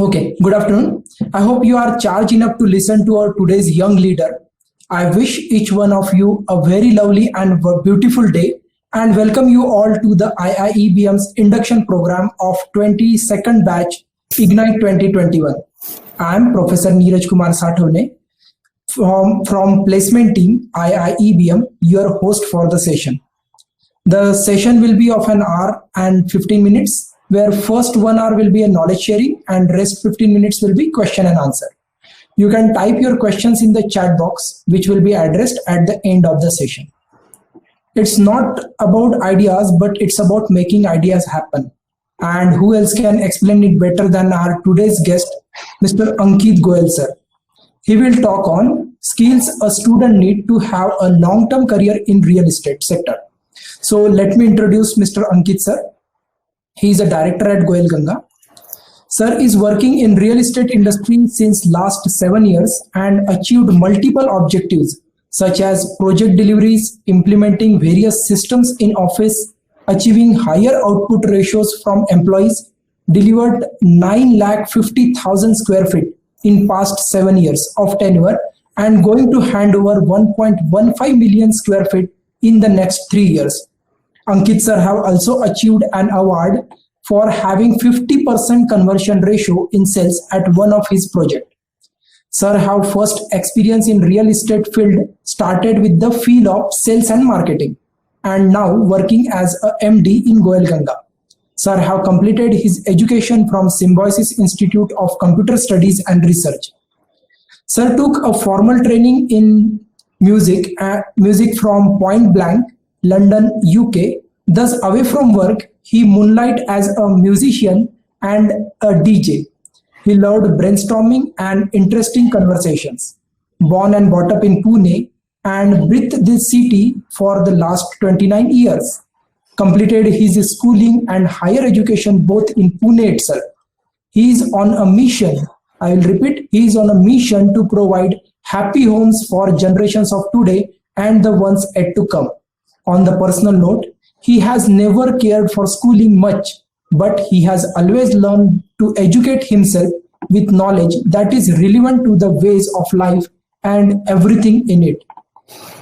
Okay, good afternoon. I hope you are charged enough to listen to our today's young leader. I wish each one of you a very lovely and beautiful day and welcome you all to the IIEBM's induction program of 22nd batch Ignite 2021. I am Professor Neeraj Kumar Sathone from placement team IIEBM, your host for the session. The session will be of an hour and 15 minutes, where first 1 hour will be a knowledge sharing and rest 15 minutes will be question and answer. You can type your questions in the chat box, which will be addressed at the end of the session. It's not about ideas, but it's about making ideas happen. And who else can explain it better than our today's guest, Mr. Ankit Goel sir? He will talk on skills a student need to have a long-term career in real estate sector. So let me introduce Mr. Ankit sir. He is a director at Goel Ganga. Sir is working in real estate industry since last 7 years and achieved multiple objectives such as project deliveries, implementing various systems in office, achieving higher output ratios from employees, delivered 9,50,000 square feet in past 7 years of tenure and going to hand over 1.15 million square feet in the next 3 years. Ankit sir have also achieved an award for having 50% conversion ratio in sales at one of his projects. Sir have first experience in real estate field started with the field of sales and marketing and now working as a MD in Goel Ganga. Sir have completed his education from Symbiosis Institute of Computer Studies and Research. Sir took a formal training in music from Point Blank, London, UK. Thus, away from work, he moonlight as a musician and a DJ. He loved brainstorming and interesting conversations. Born and brought up in Pune and breathed this city for the last 29 years. Completed his schooling and higher education both in Pune itself. He is on a mission. I will repeat, he is on a mission to provide happy homes for generations of today and the ones yet to come. On the personal note, he has never cared for schooling much, but he has always learned to educate himself with knowledge that is relevant to the ways of life and everything in it.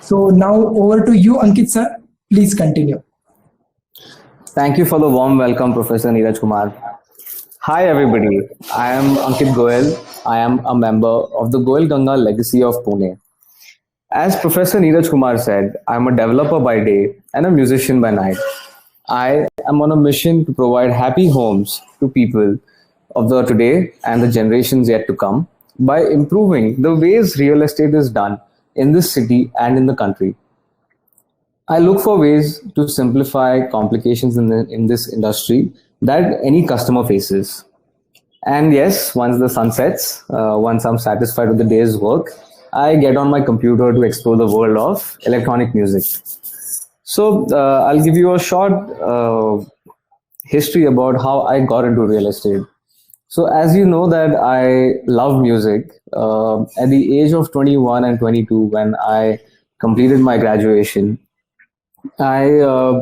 So now over to you, Ankit sir. Please continue. Thank you for the warm welcome, Professor Neeraj Kumar. Hi, everybody. I am Ankit Goel. I am a member of the Goel Ganga Legacy of Pune. As Professor Neeraj Kumar said, I am a developer by day and a musician by night. I am on a mission to provide happy homes to people of the today and the generations yet to come by improving the ways real estate is done in this city and in the country. I look for ways to simplify complications in this industry that any customer faces. And yes, once the sun sets, once I'm satisfied with the day's work, I get on my computer to explore the world of electronic music. So I'll give you a short history about how I got into real estate. So as you know that I love music, at the age of 21 and 22, when I completed my graduation, I, uh,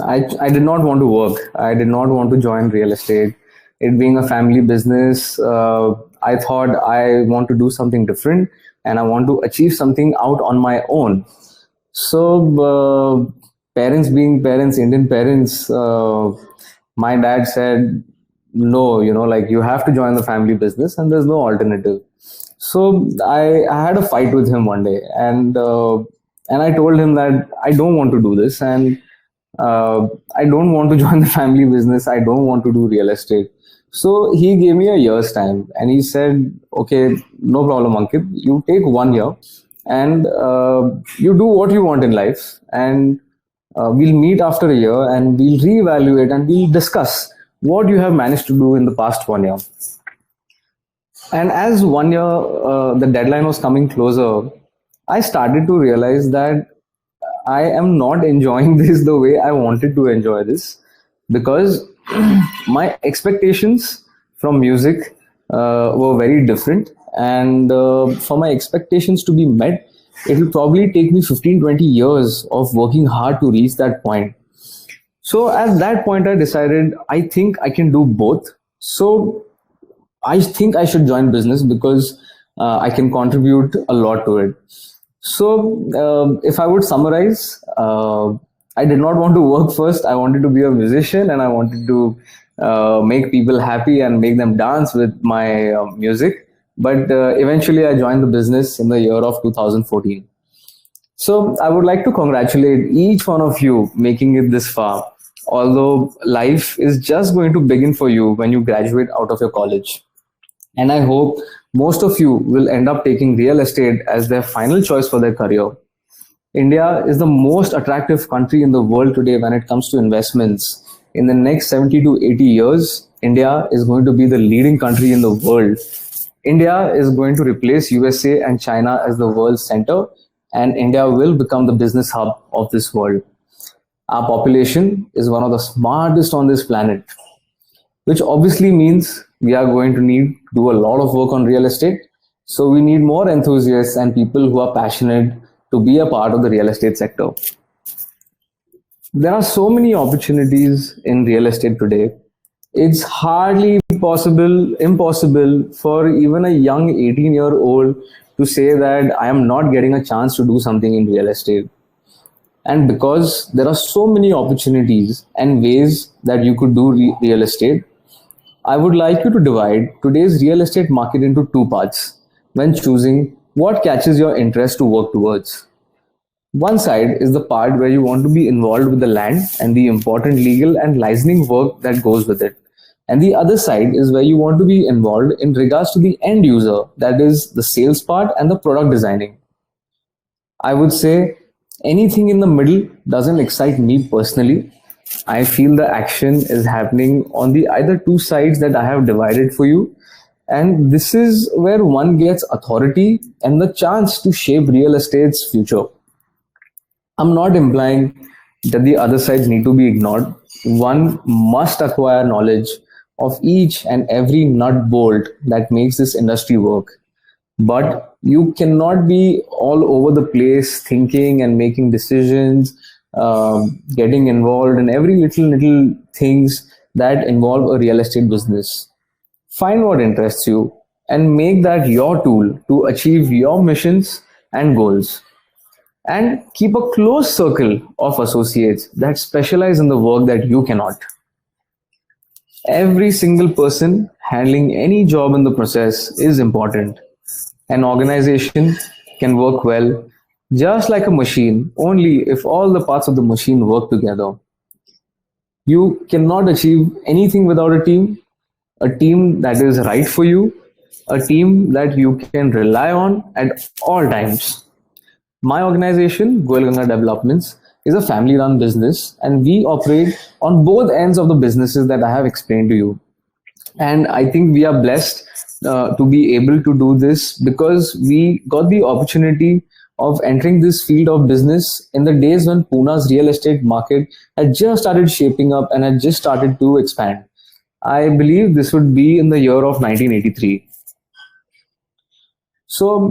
I did not want to work. I did not want to join real estate. It being a family business, I thought I want to do something different and I want to achieve something out on my own. So, parents being parents, Indian parents, my dad said, no, like you have to join the family business and there's no alternative. So I had a fight with him one day and I told him that I don't want to do this and I don't want to join the family business. I don't want to do real estate. So he gave me a year's time and he said, okay, no problem, Ankit. You take 1 year and you do what you want in life. And we'll meet after a year and we'll reevaluate and we'll discuss what you have managed to do in the past 1 year. And as 1 year, the deadline was coming closer, I started to realize that I am not enjoying this the way I wanted to enjoy this because my expectations from music were very different. And for my expectations to be met, it will probably take me 15-20 years of working hard to reach that point. So at that point, I decided I think I can do both. So I think I should join business because I can contribute a lot to it. So, if I would summarize, I did not want to work first. I wanted to be a musician and I wanted to make people happy and make them dance with my music. But eventually, I joined the business in the year of 2014. So I would like to congratulate each one of you making it this far. Although life is just going to begin for you when you graduate out of your college. And I hope most of you will end up taking real estate as their final choice for their career. India is the most attractive country in the world today when it comes to investments. In the next 70 to 80 years, India is going to be the leading country in the world. India is going to replace USA and China as the world's center, and India will become the business hub of this world. Our population is one of the smartest on this planet, which obviously means we are going to need to do a lot of work on real estate. So we need more enthusiasts and people who are passionate to be a part of the real estate sector. There are so many opportunities in real estate today. It's hardly impossible for even a young 18-year-old to say that I am not getting a chance to do something in real estate. And because there are so many opportunities and ways that you could do real estate, I would like you to divide today's real estate market into two parts when choosing what catches your interest to work towards. One side is the part where you want to be involved with the land and the important legal and licensing work that goes with it. And the other side is where you want to be involved in regards to the end user, that is the sales part and the product designing. I would say anything in the middle doesn't excite me personally. I feel the action is happening on the either two sides that I have divided for you. And this is where one gets authority and the chance to shape real estate's future. I'm not implying that the other sides need to be ignored. One must acquire knowledge of each and every nut bolt that makes this industry work. But you cannot be all over the place thinking and making decisions, getting involved in every little things that involve a real estate business. Find what interests you and make that your tool to achieve your missions and goals. And keep a close circle of associates that specialize in the work that you cannot. Every single person handling any job in the process is important. An organization can work well just like a machine only if all the parts of the machine work together. You cannot achieve anything without a team that is right for you, a team that you can rely on at all times. My organization, Goel Ganga Developments, is a family run business and we operate on both ends of the businesses that I have explained to you. And I think we are blessed to be able to do this because we got the opportunity of entering this field of business in the days when Pune's real estate market had just started shaping up and had just started to expand. I believe this would be in the year of 1983. So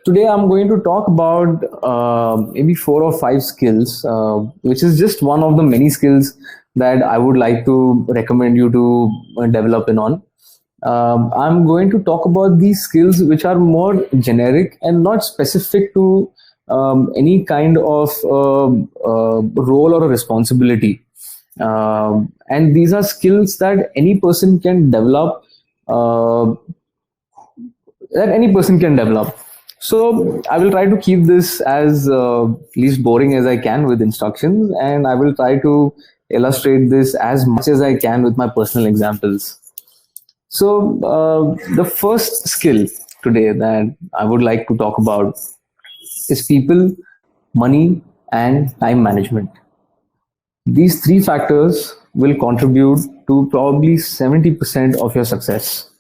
today I'm going to talk about maybe 4 or 5 skills, which is just one of the many skills that I would like to recommend you to develop in on. I'm going to talk about these skills which are more generic and not specific to any kind of role or a responsibility. And these are skills that any person can develop. So I will try to keep this as least boring as I can with instructions, and I will try to illustrate this as much as I can with my personal examples. So the first skill today that I would like to talk about is people, money, and time management. These three factors will contribute to probably 70% of your success.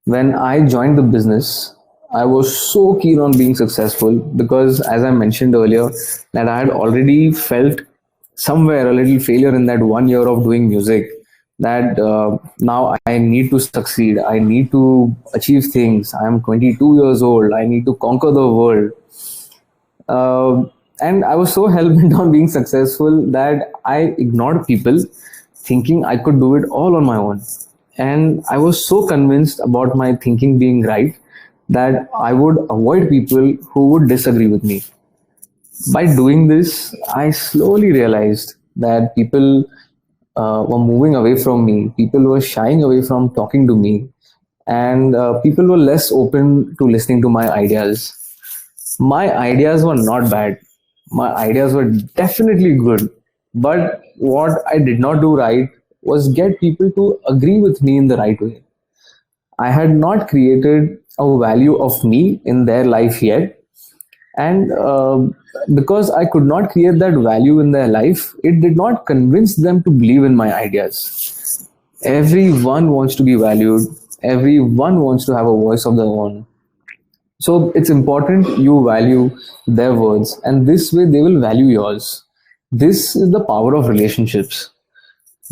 When I joined the business, I was so keen on being successful because, as I mentioned earlier, that I had already felt somewhere a little failure in that 1 year of doing music. That now I need to succeed, I need to achieve things. I am 22 years old, I need to conquer the world. And I was so hell bent on being successful that I ignored people thinking I could do it all on my own. And I was so convinced about my thinking being right that I would avoid people who would disagree with me. By doing this, I slowly realized that people were moving away from me, people were shying away from talking to me, and people were less open to listening to my ideas. My ideas were not bad, my ideas were definitely good, but what I did not do right was get people to agree with me in the right way. I had not created a value of me in their life yet, and because I could not create that value in their life, it did not convince them to believe in my ideas. Everyone wants to be valued, everyone wants to have a voice of their own. So it's important you value their words, and this way they will value yours. This is the power of relationships.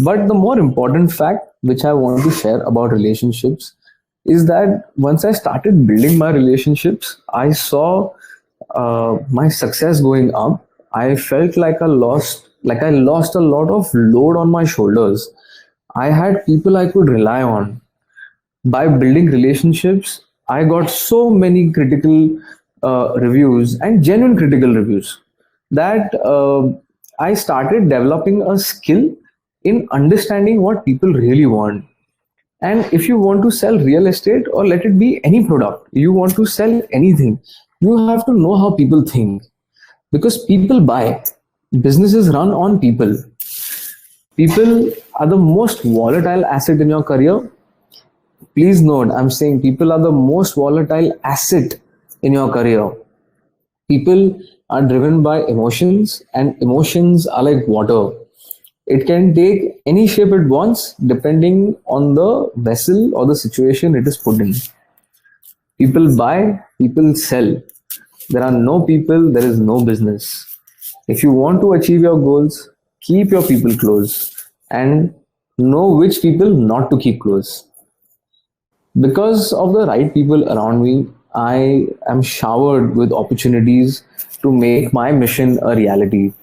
But the more important fact which I want to share about relationships is that once I started building my relationships, I saw my success going up. I felt like I lost a lot of load on my shoulders. I had people I could rely on. By building relationships, I got so many critical reviews and genuine critical reviews that I started developing a skill in understanding what people really want. And if you want to sell real estate, or let it be any product, you want to sell anything, you have to know how people think, because people buy. Businesses run on people. People are the most volatile asset in your career. Please note, I'm saying people are the most volatile asset in your career. People are driven by emotions, and emotions are like water. It can take any shape it wants depending on the vessel or the situation it is put in. People buy, people sell. There are no people, there is no business. If you want to achieve your goals, keep your people close and know which people not to keep close. Because of the right people around me, I am showered with opportunities to make my mission a reality.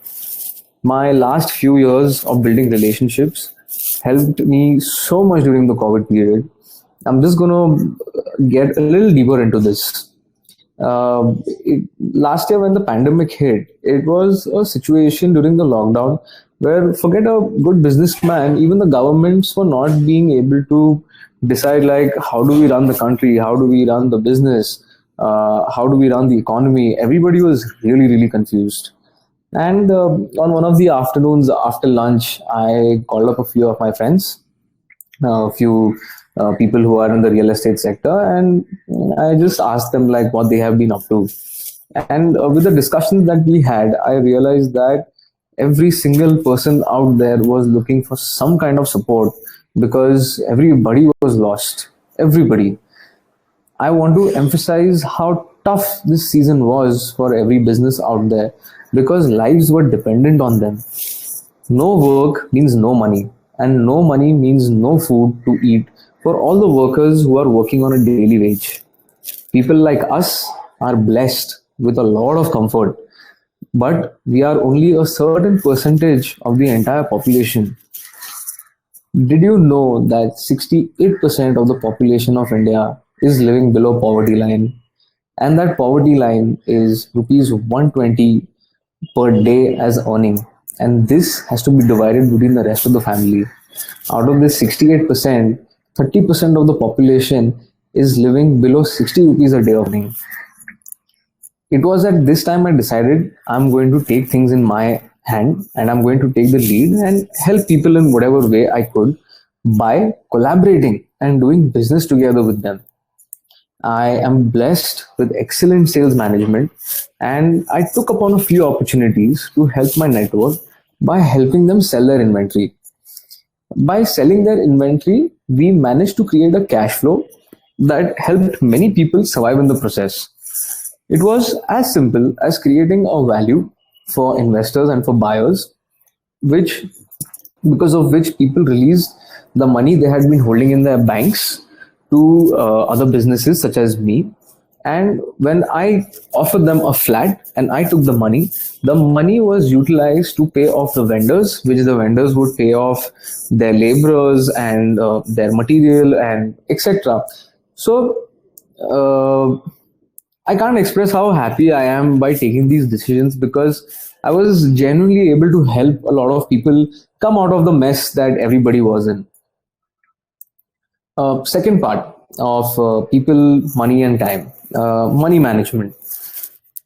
My last few years of building relationships helped me so much during the COVID period. I'm just going to get a little deeper into this. Last year, when the pandemic hit, it was a situation during the lockdown where, forget a good businessman, even the governments were not being able to decide, like, how do we run the country, how do we run the business, how do we run the economy. Everybody was really, really confused. And on one of the afternoons after lunch, I called up a few of my friends, a few people who are in the real estate sector, and I just asked them like what they have been up to. And with the discussions that we had, I realized that every single person out there was looking for some kind of support, because everybody was lost. Everybody. I want to emphasize how tough this season was for every business out there, because lives were dependent on them. No work means no money, and no money means no food to eat for all the workers who are working on a daily wage. People like us are blessed with a lot of comfort, but we are only a certain percentage of the entire population. Did you know that 68% of the population of India is living below poverty line? And that poverty line is rupees 120 per day as earning. And this has to be divided between the rest of the family. Out of this 68%, 30% of the population is living below 60 rupees a day earning. It was at this time I decided I'm going to take things in my hand, and I'm going to take the lead and help people in whatever way I could by collaborating and doing business together with them. I am blessed with excellent sales management, and I took upon a few opportunities to help my network by helping them sell their inventory. By selling their inventory, we managed to create a cash flow that helped many people survive in the process. It was as simple as creating a value for investors and for buyers, which because of which people released the money they had been holding in their banks to other businesses such as me. And when I offered them a flat and I took the money was utilized to pay off the vendors, which the vendors would pay off their laborers and their material and etc. So uh, I can't express how happy I am by taking these decisions, because I was genuinely able to help a lot of people come out of the mess that everybody was in. Second part of people, money, and time, money management.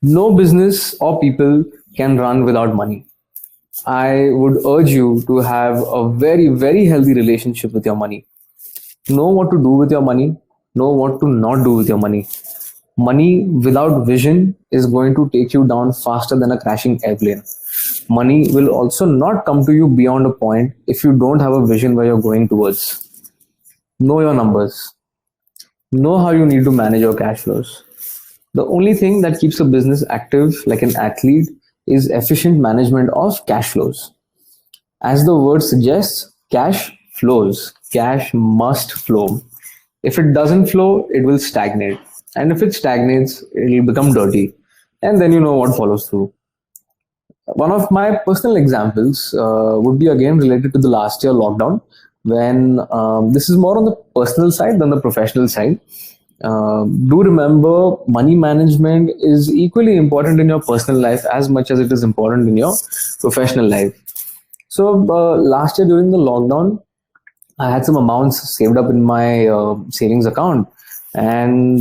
No business or people can run without money. I would urge you to have a very, very healthy relationship with your money. Know what to do with your money, know what to not do with your money. Money without vision is going to take you down faster than a crashing airplane. Money will also not come to you beyond a point if you don't have a vision where you're going towards. Know your numbers, know how you need to manage your cash flows. The only thing that keeps a business active like an athlete is efficient management of cash flows. As the word suggests, cash flows. Cash must flow. If it doesn't flow, it will stagnate. And if it stagnates, it will become dirty. And then you know what follows through. One of my personal examples would be again related to the last year lockdown, when this is more on the personal side than the professional side. Do remember, money management is equally important in your personal life as much as it is important in your professional life. So, last year during the lockdown, I had some amounts saved up in my savings account, and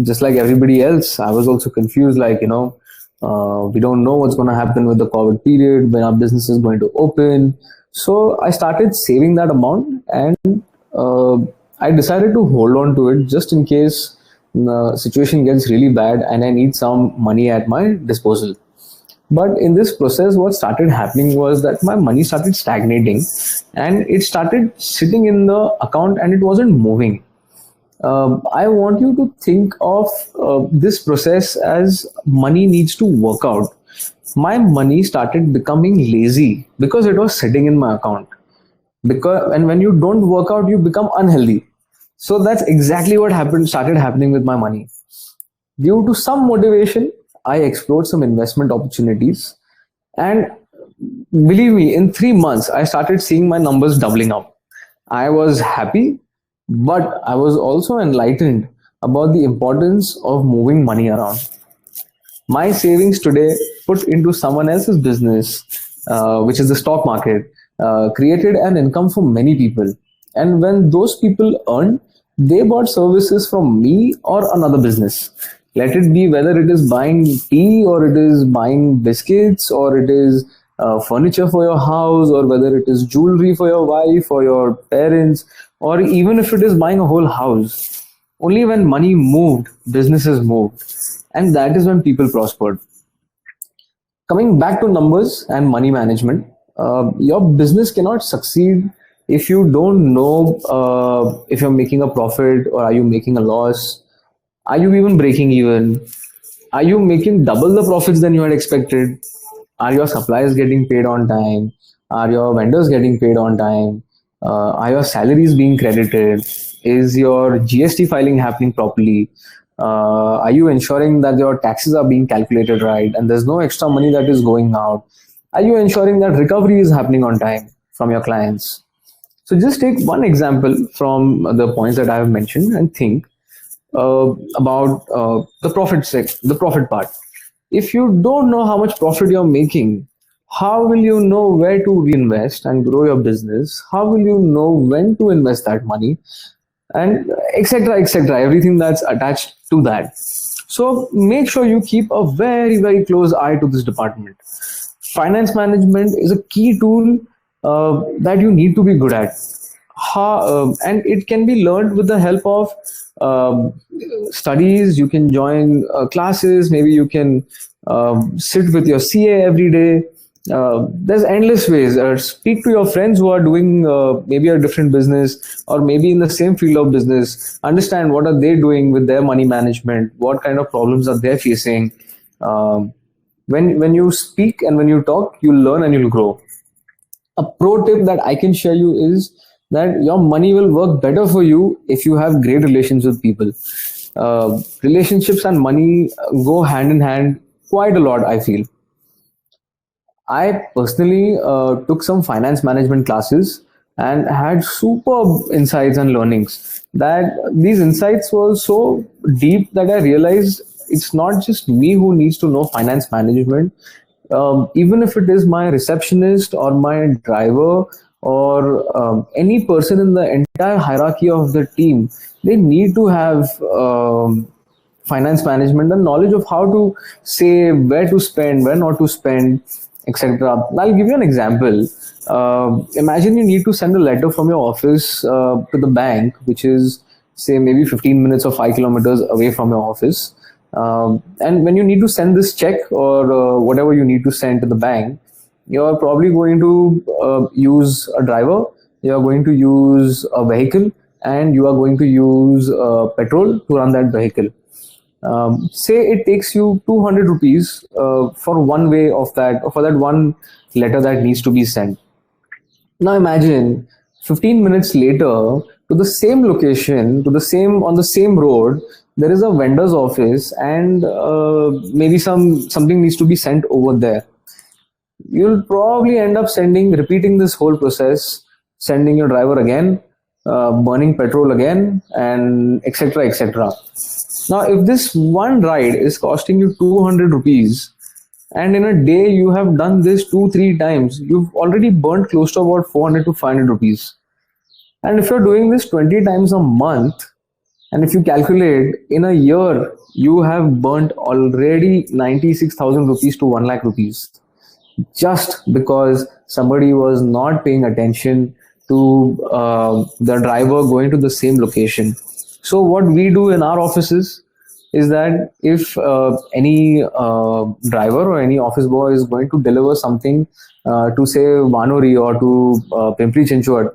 just like everybody else, I was also confused. Like, we don't know what's going to happen with the COVID period, when our business is going to open. So I started saving that amount, and uh, I decided to hold on to it just in case the situation gets really bad and I need some money at my disposal. But in this process, what started happening was that my money started stagnating, and it started sitting in the account and it wasn't moving. I want you to think of this process as money needs to work out. My money started becoming lazy because it was sitting in my account. Because, and when you don't work out, you become unhealthy. So that's exactly what started happening with my money. Due to some motivation, I explored some investment opportunities, and believe me, in 3 months, I started seeing my numbers doubling up. I was happy, but I was also enlightened about the importance of moving money around. My savings today, put into someone else's business, which is the stock market, created an income for many people. And when those people earned, they bought services from me or another business. Let it be whether it is buying tea, or it is buying biscuits, or it is furniture for your house, or whether it is jewelry for your wife or your parents, or even if it is buying a whole house. Only when money moved, businesses moved. And that is when people prospered. Coming back to numbers and money management, your business cannot succeed if you don't know if you're making a profit or are you making a loss. Are you even breaking even? Are you making double the profits than you had expected? Are your suppliers getting paid on time? Are your vendors getting paid on time? Are your salaries being credited? Is your GST filing happening properly? Are you ensuring that your taxes are being calculated right and there's no extra money that is going out? Are you ensuring that recovery is happening on time from your clients? So just take one example from the points that I have mentioned and think about the profit part. If you don't know how much profit you're making, how will you know where to reinvest and grow your business? How will you know when to invest that money? And etc., etc., everything that's attached to that. So make sure you keep a very, very close eye to this department. Finance management is a key tool that you need to be good at. And it can be learned with the help of um studies. You can join classes, maybe you can sit with your CA every day. There's endless ways. Speak to your friends who are doing maybe a different business or maybe in the same field of business. Understand what are they doing with their money management, what kind of problems are they facing. Um, when when you speak and when you talk, you'll learn and you'll grow. A pro tip that I can share you is that your money will work better for you if you have great relations with people. Relationships and money go hand in hand quite a lot, I feel. I personally took some finance management classes and had superb insights and learnings. That these insights were so deep that I realized it's not just me who needs to know finance management. Even if it is my receptionist or my driver or any person in the entire hierarchy of the team, they need to have finance management and knowledge of how to save, where to spend, where not to spend, etc. I'll give you an example. Imagine you need to send a letter from your office to the bank, which is say maybe 15 minutes or 5 kilometers away from your office. And when you need to send this check or whatever you need to send to the bank, you're probably going to use a driver, you're going to use a vehicle, and you are going to use petrol to run that vehicle. Say it takes you 200 rupees for one way of that, for that one letter that needs to be sent. Now imagine 15 minutes later, to the same location, to the same on the same road, there is a vendor's office, and maybe something needs to be sent over there. You'll probably end up repeating this whole process, sending your driver again, burning petrol again, and etc. etc. Now, if this one ride is costing you 200 rupees, and in a day you have done this 2-3 times, you've already burnt close to about 400 to 500 rupees. And if you're doing this 20 times a month, and if you calculate in a year, you have burnt already 96,000 rupees to 1 lakh rupees just because somebody was not paying attention to the driver going to the same location. So what we do in our offices is that if any driver or any office boy is going to deliver something to say Vanori or to Pimpri Chinchwad,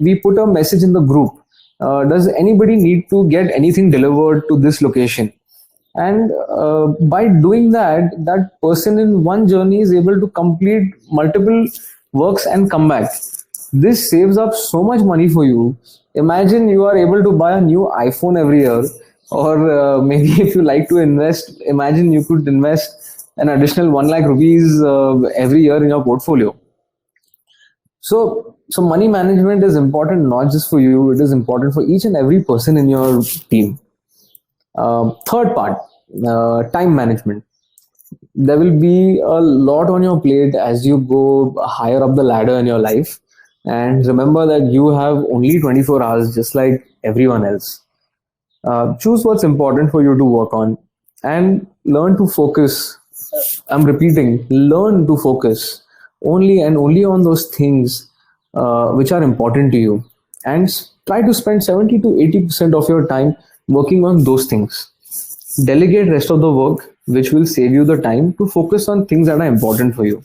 we put a message in the group. Does anybody need to get anything delivered to this location? And by doing that, that person in one journey is able to complete multiple works and come back. This saves up so much money for you. Imagine you are able to buy a new iPhone every year, or maybe if you like to invest, imagine you could invest an additional 1 lakh rupees every year in your portfolio. So money management is important not just for you, it is important for each and every person in your team. Third part, time management. There will be a lot on your plate as you go higher up the ladder in your life. And remember that you have only 24 hours, just like everyone else. Choose what's important for you to work on and learn to focus. I'm repeating, learn to focus only and only on those things which are important to you. And try to spend 70 to 80% of your time working on those things. Delegate rest of the work, which will save you the time to focus on things that are important for you.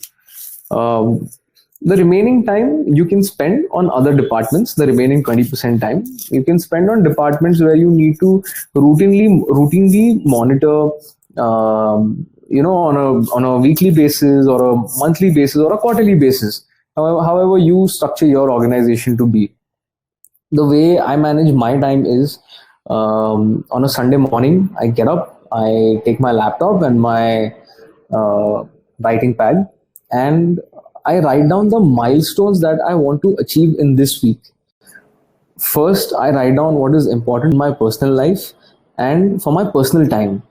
The remaining time you can spend on other departments. The remaining 20% time you can spend on departments where you need to routinely monitor, on a weekly basis or a monthly basis or a quarterly basis. However you structure your organization to be. The way I manage my time is on a Sunday morning, I get up, I take my laptop and my writing pad, and I write down the milestones that I want to achieve in this week. First, I write down what is important in my personal life and for my personal time.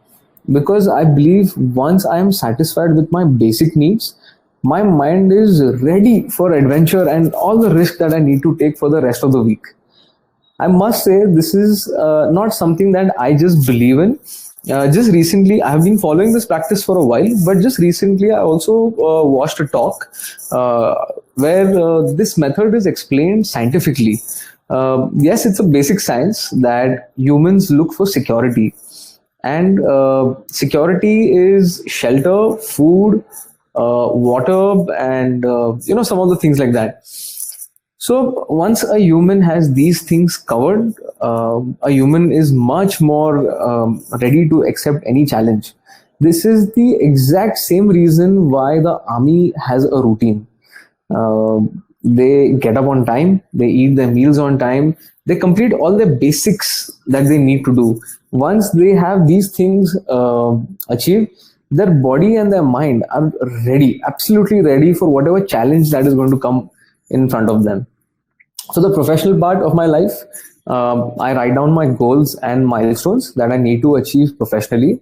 Because I believe once I am satisfied with my basic needs, my mind is ready for adventure and all the risk that I need to take for the rest of the week. I must say, this is not something that I just believe in. Just recently, I have been following this practice for a while, but just recently, I also watched a talk where this method is explained scientifically. Yes, it's a basic science that humans look for security, and security is shelter, food, water, and some of the things like that. So once a human has these things covered, a human is much more ready to accept any challenge. This is the exact same reason why the army has a routine. they get up on time, they eat their meals on time, they complete all the basics that they need to do. Once they have these things achieved, their body and their mind are ready, absolutely ready for whatever challenge that is going to come in front of them. So the professional part of my life, I write down my goals and milestones that I need to achieve professionally.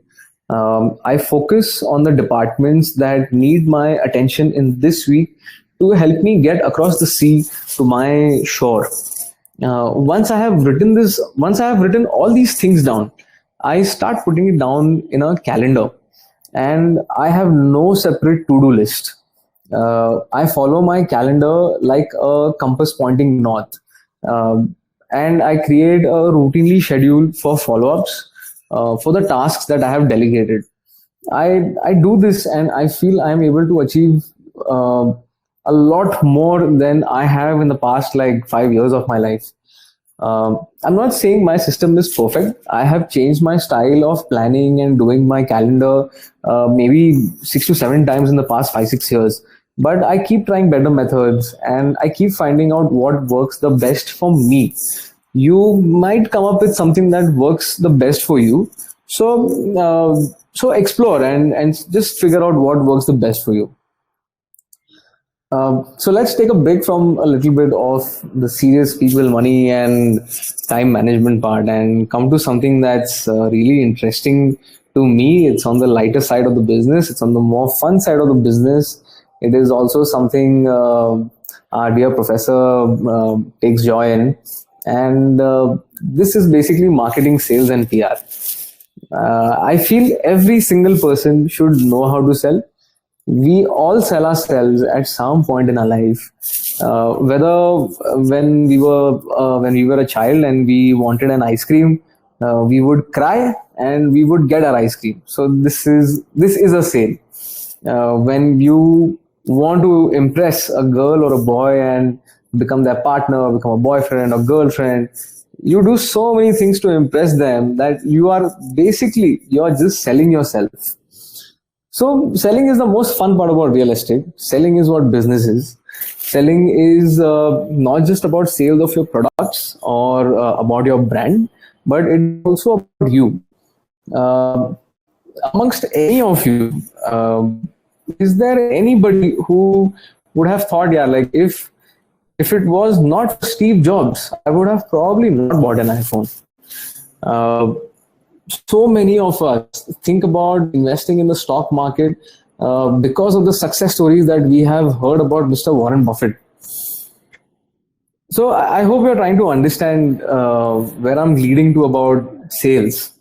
I focus on the departments that need my attention in this week to help me get across the sea to my shore. Once I have written all these things down, I start putting it down in a calendar, and I have no separate to-do list. I follow my calendar like a compass pointing north. And I create a routinely schedule for follow-ups for the tasks that I have delegated. I do this and I feel I'm able to achieve a lot more than I have in the past like 5 years of my life. I'm not saying my system is perfect. I have changed my style of planning and doing my calendar maybe 6 to 7 times in the past 5 6 years. But I keep trying better methods and I keep finding out what works the best for me. You might come up with something that works the best for you. So explore and just figure out what works the best for you. So let's take a break from a little bit of the serious people, money, and time management part and come to something that's really interesting to me. It's on the lighter side of the business, it's on the more fun side of the business. It is also something our dear professor takes joy in. And this is basically marketing, sales, and PR. I feel every single person should know how to sell. We all sell ourselves at some point in our life, whether when we were a child and we wanted an ice cream, we would cry and we would get our ice cream. So this is a sale. When you want to impress a girl or a boy and become their partner, become a boyfriend or girlfriend, you do so many things to impress them that you're just selling yourself. So selling is the most fun part about real estate. Selling is what business is. Selling is not just about sales of your products or about your brand, but it's also about you. Amongst any of you, is there anybody who would have thought, yeah, like if it was not for Steve Jobs, I would have probably not bought an iPhone. Uh, so many of us think about investing in the stock market because of the success stories that we have heard about Mr. Warren Buffett. So I hope you're trying to understand where I'm leading to about sales.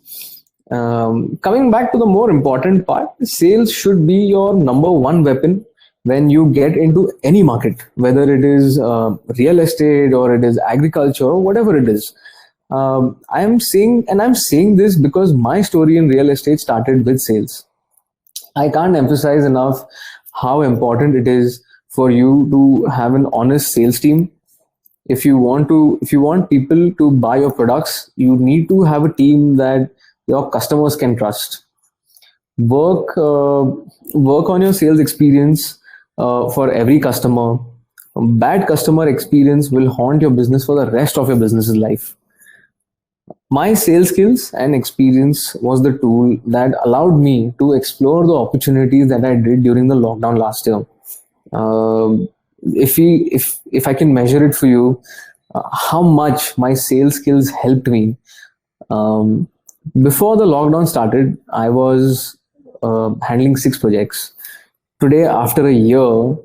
Coming back to the more important part, sales should be your number one weapon when you get into any market, whether it is real estate or it is agriculture or whatever it is. I'm saying this because my story in real estate started with sales. I can't emphasize enough how important it is for you to have an honest sales team. If you want people to buy your products, you need to have a team that your customers can trust. Work on your sales experience for every customer. A bad customer experience will haunt your business for the rest of your business's life. My sales skills and experience was the tool that allowed me to explore the opportunities that I did during the lockdown last year. If I can measure it for you, how much my sales skills helped me. Um, Before the lockdown started, I was handling 6 projects. Today, after a year,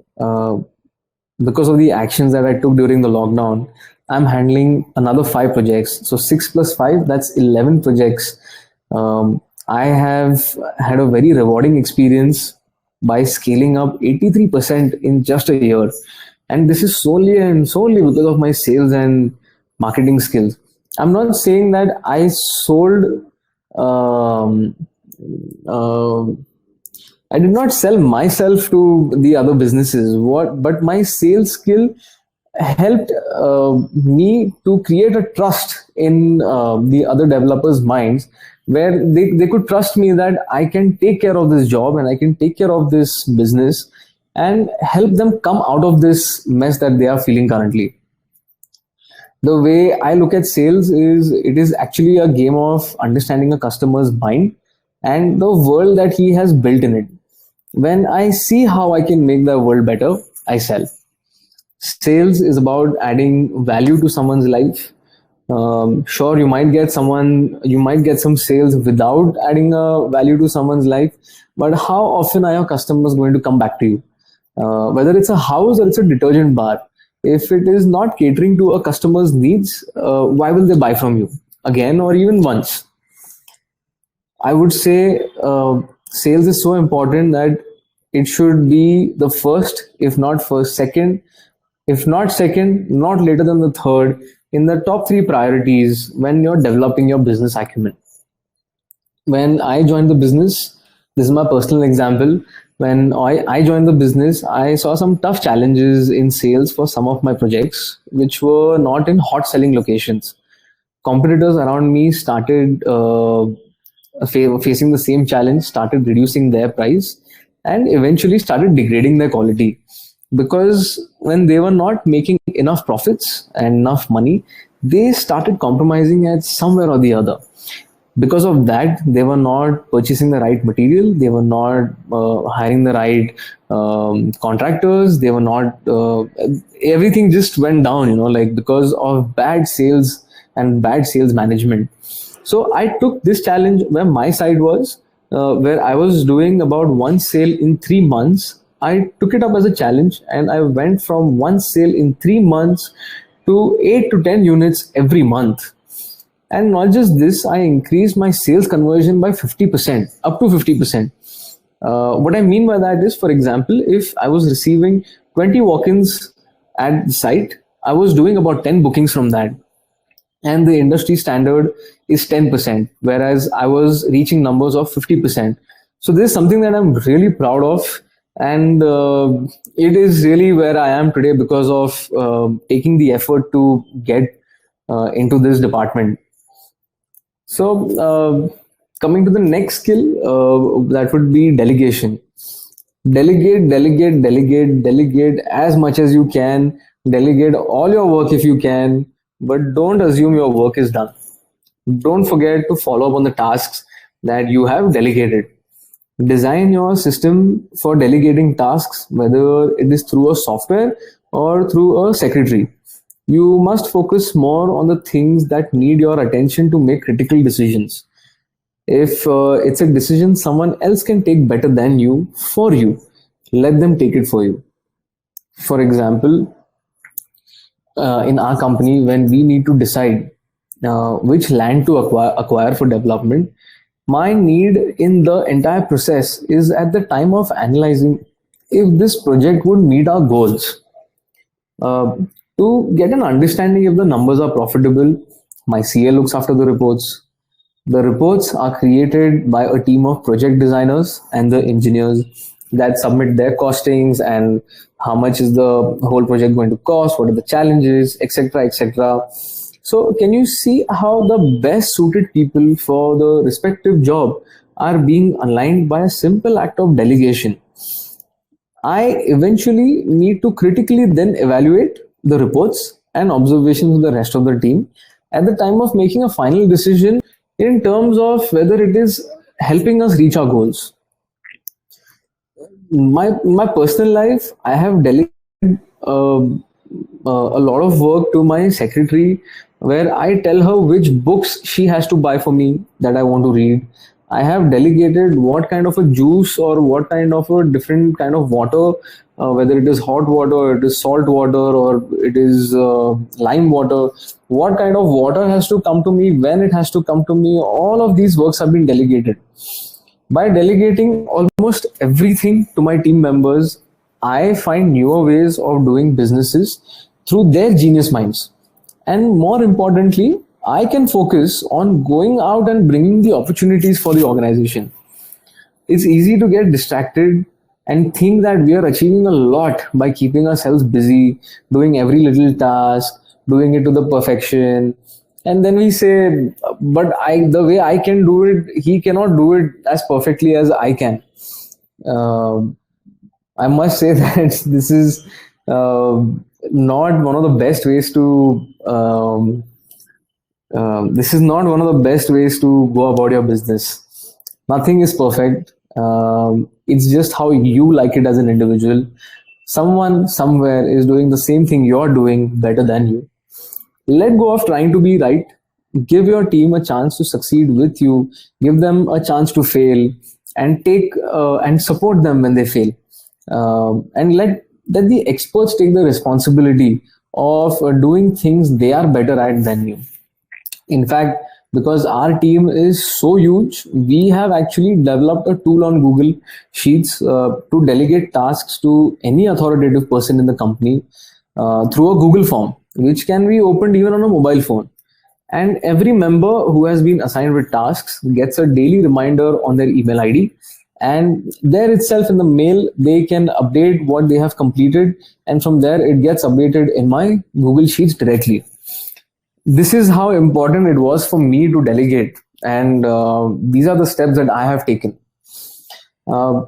because of the actions that I took during the lockdown, I'm handling another 5 projects. So 6 plus 5, that's 11 projects. I have had a very rewarding experience by scaling up 83% in just a year. And this is solely and solely because of my sales and marketing skills. I'm not saying that I sold, um, uh, I did not sell myself to the other businesses. But my sales skill helped me to create a trust in the other developers' minds where they could trust me that I can take care of this job and I can take care of this business and help them come out of this mess that they are feeling currently. The way I look at sales is it is actually a game of understanding a customer's mind and the world that he has built in it. When I see how I can make the world better, I sell. Sales is about adding value to someone's life. Sure, you might get some sales without adding a value to someone's life, but how often are your customers going to come back to you? Whether it's a house or it's a detergent bar, if it is not catering to a customer's needs, why will they buy from you again or even once? I would say sales is so important that it should be the first, if not first, second, if not second, not later than the third, in the top three priorities when you're developing your business acumen. When I joined the business, this is my personal example. When I joined the business, I saw some tough challenges in sales for some of my projects, which were not in hot selling locations. Competitors around me started facing the same challenge, started reducing their price, and eventually started degrading their quality. Because when they were not making enough profits and enough money, they started compromising at somewhere or the other. Because of that, they were not purchasing the right material, they were not hiring the right contractors, they were not everything just went down, like because of bad sales and bad sales management. So I took this challenge where my side was, where I was doing about one sale in 3 months. I took it up as a challenge and I went from one sale in 3 months to 8 to 10 units every month. And not just this, I increased my sales conversion by 50%, up to 50%. What I mean by that is, for example, if I was receiving 20 walk ins at the site, I was doing about 10 bookings from that. And the industry standard is 10%, whereas I was reaching numbers of 50%. So this is something that I'm really proud of. And it is really where I am today because of taking the effort to get into this department. So, coming to the next skill, that would be delegation. Delegate, delegate, delegate, delegate as much as you can. Delegate all your work if you can, but don't assume your work is done. Don't forget to follow up on the tasks that you have delegated. Design your system for delegating tasks, whether it is through a software or through a secretary. You must focus more on the things that need your attention to make critical decisions. If it's a decision someone else can take better than you for you, let them take it for you. For example, in our company, when we need to decide which land to acquire for development, my need in the entire process is at the time of analyzing if this project would meet our goals. Uh, to get an understanding if the numbers are profitable, my CA looks after the reports. The reports are created by a team of project designers and the engineers that submit their costings and how much is the whole project going to cost, what are the challenges, etc. etc. So, can you see how the best suited people for the respective job are being aligned by a simple act of delegation? I eventually need to critically then evaluate the reports and observations of the rest of the team at the time of making a final decision in terms of whether it is helping us reach our goals. My personal life, I have delegated a lot of work to my secretary, where I tell her which books she has to buy for me that I want to read. I have delegated what kind of a juice or what kind of a different kind of water, whether it is hot water, or it is salt water, or it is lime water. What kind of water has to come to me, when it has to come to me. All of these works have been delegated. By delegating almost everything to my team members, I find newer ways of doing businesses through their genius minds. And more importantly, I can focus on going out and bringing the opportunities for the organization. It's easy to get distracted and think that we are achieving a lot by keeping ourselves busy, doing every little task, doing it to the perfection. And then we say, but the way I can do it, he cannot do it as perfectly as I can. Uh, I must say that this is uh, not one of the best ways to. This is not one of the best ways to go about your business. Nothing is perfect. It's just how you like it as an individual. Someone somewhere is doing the same thing you're doing better than you. Let go of trying to be right. Give your team a chance to succeed with you. Give them a chance to fail, and take and support them when they fail. And let the experts take the responsibility of doing things they are better at than you. In fact, because our team is so huge, we have actually developed a tool on Google Sheets to delegate tasks to any authoritative person in the company through a Google form, which can be opened even on a mobile phone. And every member who has been assigned with tasks gets a daily reminder on their email ID. And there itself in the mail, they can update what they have completed. And from there, it gets updated in my Google Sheets directly. This is how important it was for me to delegate. And these are the steps that I have taken. Uh,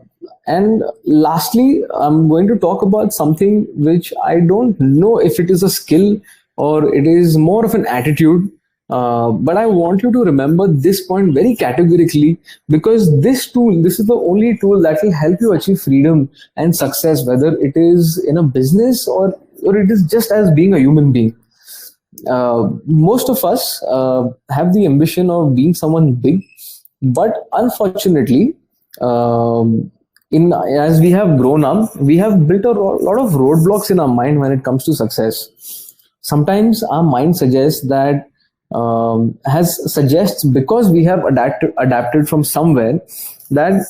and lastly, I'm going to talk about something which I don't know if it is a skill or it is more of an attitude. But I want you to remember this point very categorically, because this is the only tool that will help you achieve freedom and success, whether it is in a business or it is just as being a human being. Most of us have the ambition of being someone big, but unfortunately, in as we have grown up, we have built lot of roadblocks in our mind when it comes to success. Sometimes our mind suggests that has suggests because we have adapted from somewhere that,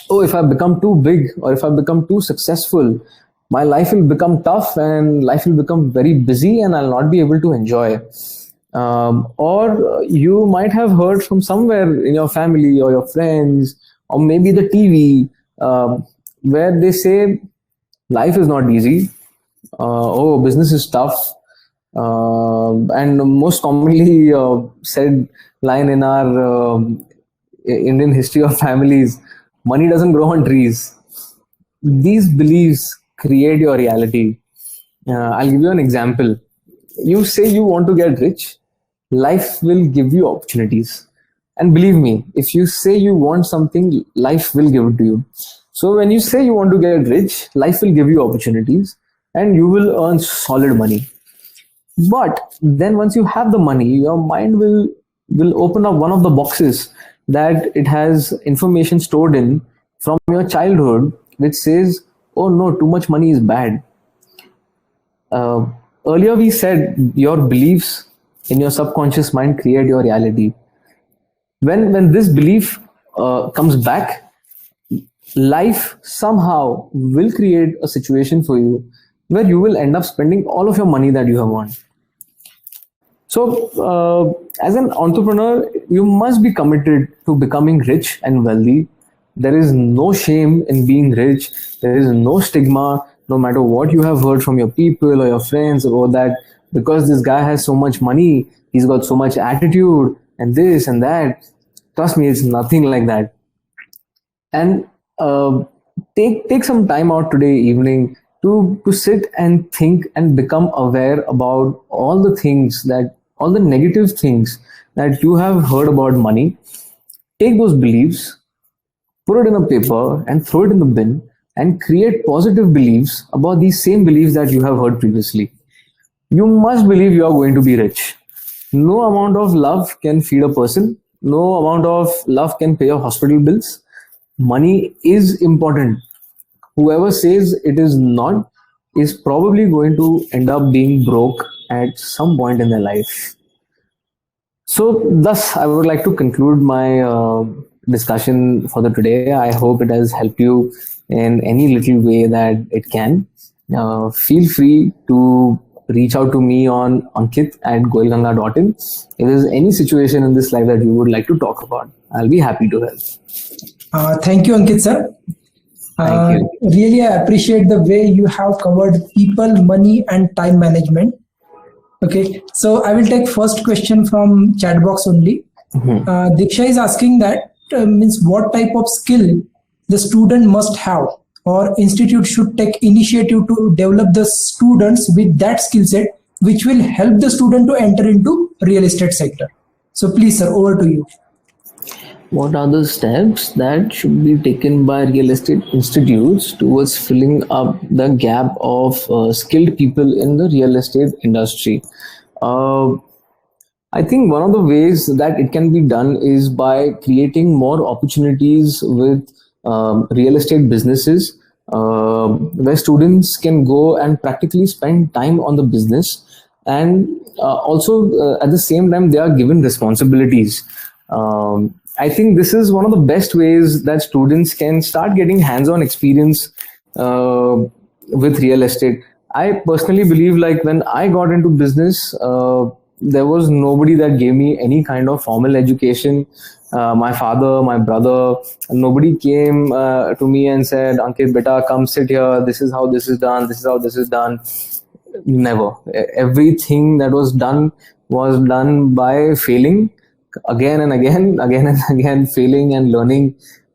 oh, if I become too big or if I become too successful, my life will become tough and life will become very busy and I'll not be able to enjoy. Or you might have heard from somewhere in your family or your friends or maybe the TV, where they say life is not easy. Oh, business is tough. And most commonly said line in our Indian history of families, money doesn't grow on trees. These beliefs create your reality. I'll give you an example. You say you want to get rich, life will give you opportunities. And believe me, if you say you want something, life will give it to you. So when you say you want to get rich, life will give you opportunities and you will earn solid money. But then once you have the money, your mind will open up one of the boxes that it has information stored in from your childhood, which says, oh no, too much money is bad. uh, Earlier we said your beliefs in your subconscious mind create your reality. When this belief comes back, life somehow will create a situation for you where you will end up spending all of your money that you have won. So, as an entrepreneur, you must be committed to becoming rich and wealthy. There is no shame in being rich. There is no stigma, no matter what you have heard from your people or your friends about that. Because this guy has so much money, he's got so much attitude, and this and that. Trust me, it's nothing like that. And take some time out today evening to sit and think and become aware about all the negative things that you have heard about money. Take those beliefs, put it in a paper and throw it in the bin, and create positive beliefs about these same beliefs that you have heard previously. You must believe you are going to be rich. No amount of love can feed a person. No amount of love can pay your hospital bills. Money is important. Whoever says it is not is probably going to end up being broke at some point in their life. So, thus, I would like to conclude my discussion for the today. I hope it has helped you in any little way that it can. Feel free to reach out to me on ankit@goilganga.in. If there's any situation in this life that you would like to talk about, I'll be happy to help. Thank you, Ankit sir. Thank you. Really, I appreciate the way you have covered people, money, and time management. Okay, so I will take first question from chat box only. Diksha is asking that means what type of skill the student must have or institute should take initiative to develop the students with that skill set, which will help the student to enter into real estate sector? So please, sir, over to you. What are the steps that should be taken by real estate institutes towards filling up the gap of skilled people in the real estate industry? Uh, I think one of the ways that it can be done is by creating more opportunities with real estate businesses, where students can go and practically spend time on the business, and also at the same time they are given responsibilities. I think this is one of the best ways that students can start getting hands-on experience with real estate. I personally believe, like, when I got into business, there was nobody that gave me any kind of formal education. My father, my brother, nobody came to me and said, Ankit, beta, come sit here. This is how this is done. This is how this is done. Never. Everything that was done by failing again and again, again and again, failing and learning.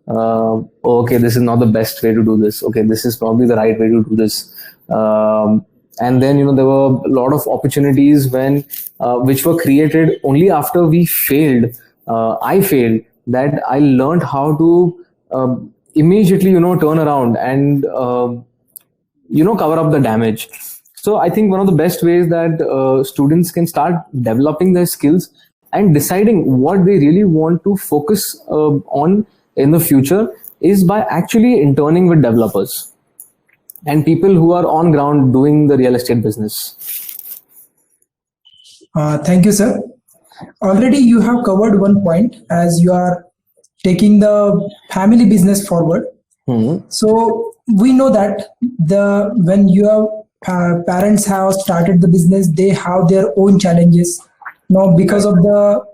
Okay, this is not the best way to do this. Okay, this is probably the right way to do this. And then, there were a lot of opportunities when which were created only after we failed. I failed, that I learned how to immediately turn around and cover up the damage. So I think one of the best ways that students can start developing their skills and deciding what they really want to focus on in the future is by actually interning with developers and people who are on ground doing the real estate business. Thank you, sir. Already you have covered one point as you are taking the family business forward. So we know that when your parents have started the business, they have their own challenges. Now, because of the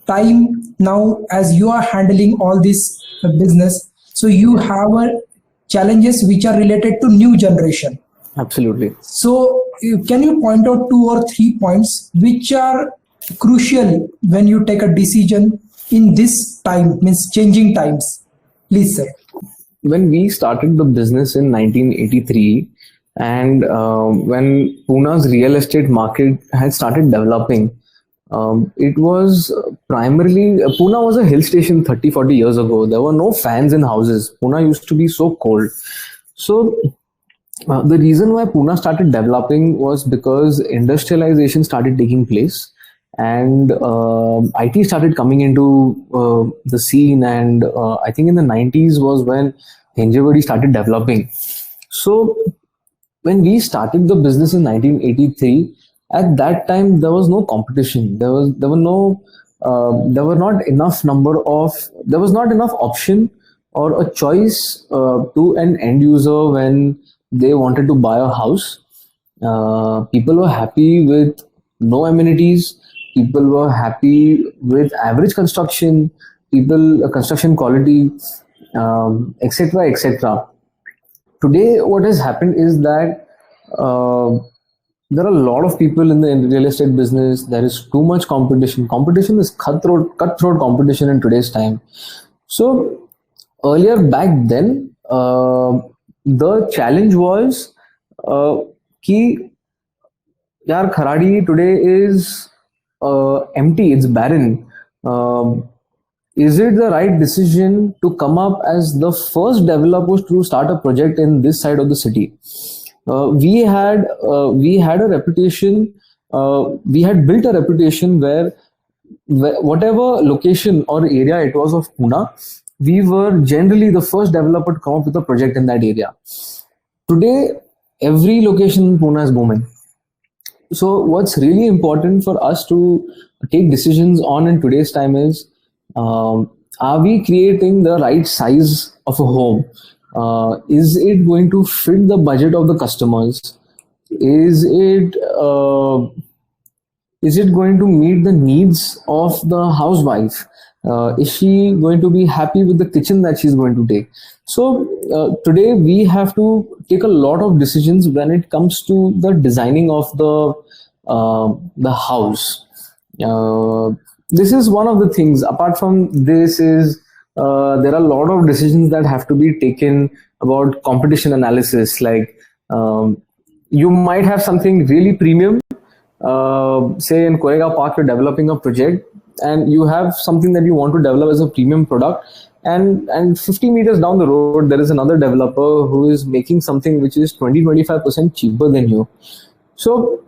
time now, as you are handling all this business, so you have challenges which are related to new generation. Absolutely. So can you point out 2 or 3 points which are crucial when you take a decision in this time, means changing times? Please, sir. When we started the business in 1983, and when Pune's real estate market had started developing, it was primarily, Pune was a hill station 30, 40 years ago. There were no fans in houses. Pune used to be so cold. So the reason why Pune started developing was because industrialization started taking place, and IT started coming into the scene. And I think in the 90s was when Hinjewadi started developing. So when we started the business in 1983, at that time there was no competition. There was not enough option or a choice to an end user when they wanted to buy a house. People were happy with no amenities. People were happy with average construction, construction quality, etc., etc. Today, what has happened is that there are a lot of people in the real estate business. There is too much competition. Competition is cutthroat competition in today's time. So earlier, back then, the challenge was कि यार Kharadi today is empty, it's barren. Is it the right decision to come up as the first developers to start a project in this side of the city? We had a reputation. We had built a reputation where whatever location or area it was of Pune, we were generally the first developer to come up with a project in that area. Today, every location in Pune is booming. So what's really important for us to take decisions on in today's time is, are we creating the right size of a home? Is it going to fit the budget of the customers? Is it going to meet the needs of the housewife? Is she going to be happy with the kitchen that she's going to take? So today we have to take a lot of decisions when it comes to the designing of the house. This is one of the things. Apart from this, is there are a lot of decisions that have to be taken about competition analysis. Like you might have something really premium. Say in Korega Park, you're developing a project, and you have something that you want to develop as a premium product, and 50 meters down the road there is another developer who is making something which is 20-25% cheaper than you. So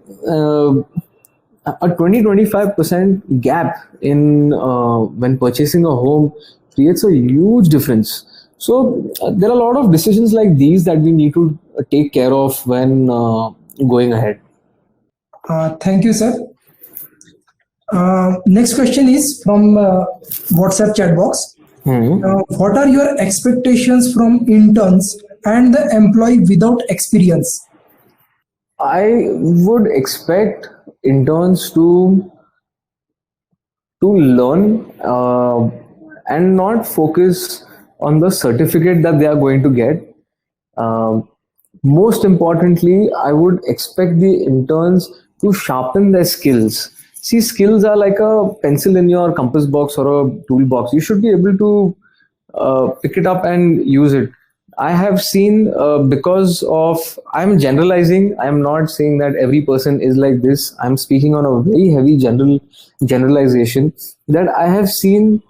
a 20-25% gap in when purchasing a home creates a huge difference. So there are a lot of decisions like these that we need to take care of when going ahead. Thank you, sir. Next question is from WhatsApp chat box. Hmm. What are your expectations from interns and the employee without experience? I would expect interns to learn and not focus on the certificate that they are going to get. Um, Most importantly, I would expect the interns to sharpen their skills. See, skills are like a pencil in your compass box or a toolbox. You should be able to pick it up and use it. I have seen because of I'm generalizing. I'm not saying that every person is like this. I'm speaking on a very heavy generalization that I have seen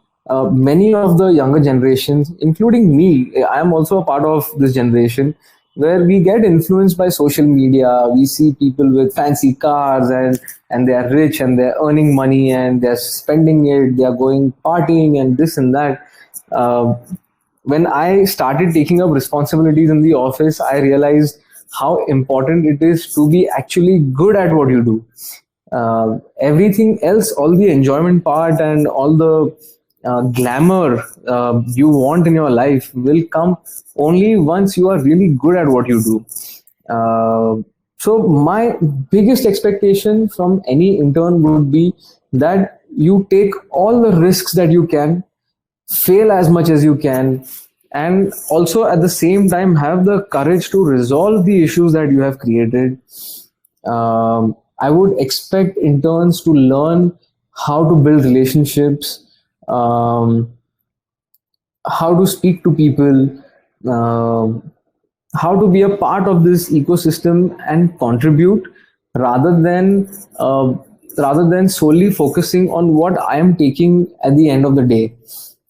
many of the younger generations, including me. I am also a part of this generation where we get influenced by social media. We see people with fancy cars and they are rich and they're earning money and they're spending it. They are going partying and this and that. Uh, when I started taking up responsibilities in the office, I realized how important it is to be actually good at what you do. Everything else, all the enjoyment part and all the glamour you want in your life will come only once you are really good at what you do. So my biggest expectation from any intern would be that you take all the risks that you can, fail as much as you can, and also at the same time have the courage to resolve the issues that you have created. I would expect interns to learn how to build relationships, um, how to speak to people, um how to be a part of this ecosystem and contribute rather than uh, rather than solely focusing on what I am taking at the end of the day.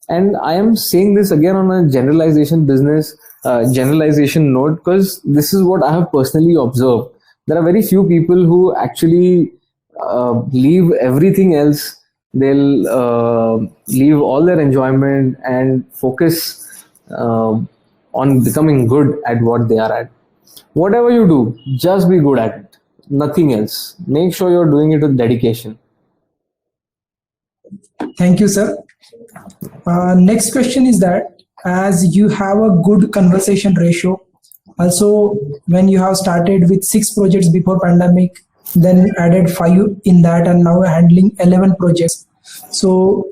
And I am saying this again on a generalization note because this is what I have personally observed. There are very few people who actually leave everything else. They'll leave all their enjoyment and focus uh, on becoming good at what they are at. Whatever you do, just be good at it. Nothing else. Make sure you're doing it with dedication. Thank you, sir. Next question is that as you have a good conversation ratio, also when you have started with 6 projects before pandemic, then added 5 in that, and now handling 11 projects. So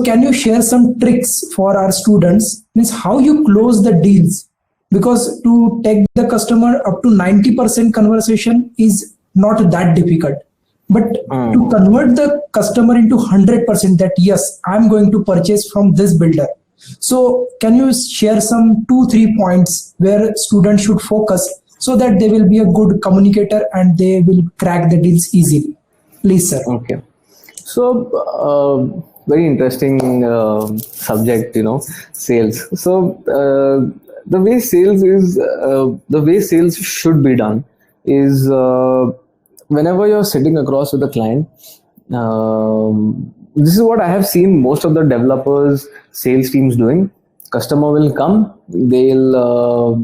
can you share some tricks for our students? Means how you close the deals, because to take the customer up to 90% conversation is not that difficult, but to Mm. convert the customer into 100% that yes, I'm going to purchase from this builder. So can you share some 2 3 points where students should focus so that they will be a good communicator and they will crack the deals easily? Please, sir. Okay. So, very interesting subject, sales. So, the way sales should be done is whenever you're sitting across with a client, this is what I have seen most of the developers, sales teams doing. Customer will come, they'll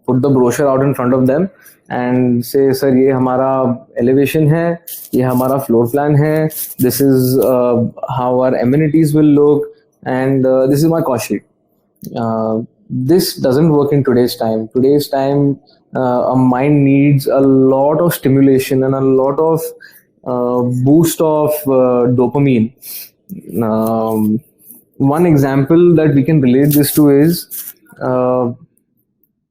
put the brochure out in front of them and say, sir, ये हमारा elevation है, ये हमारा floor plan है, this is how our amenities will look, and this is my cost sheet. This doesn't work in today's time. Today's time, a mind needs a lot of stimulation and a lot of boost of dopamine. One example that we can relate this to is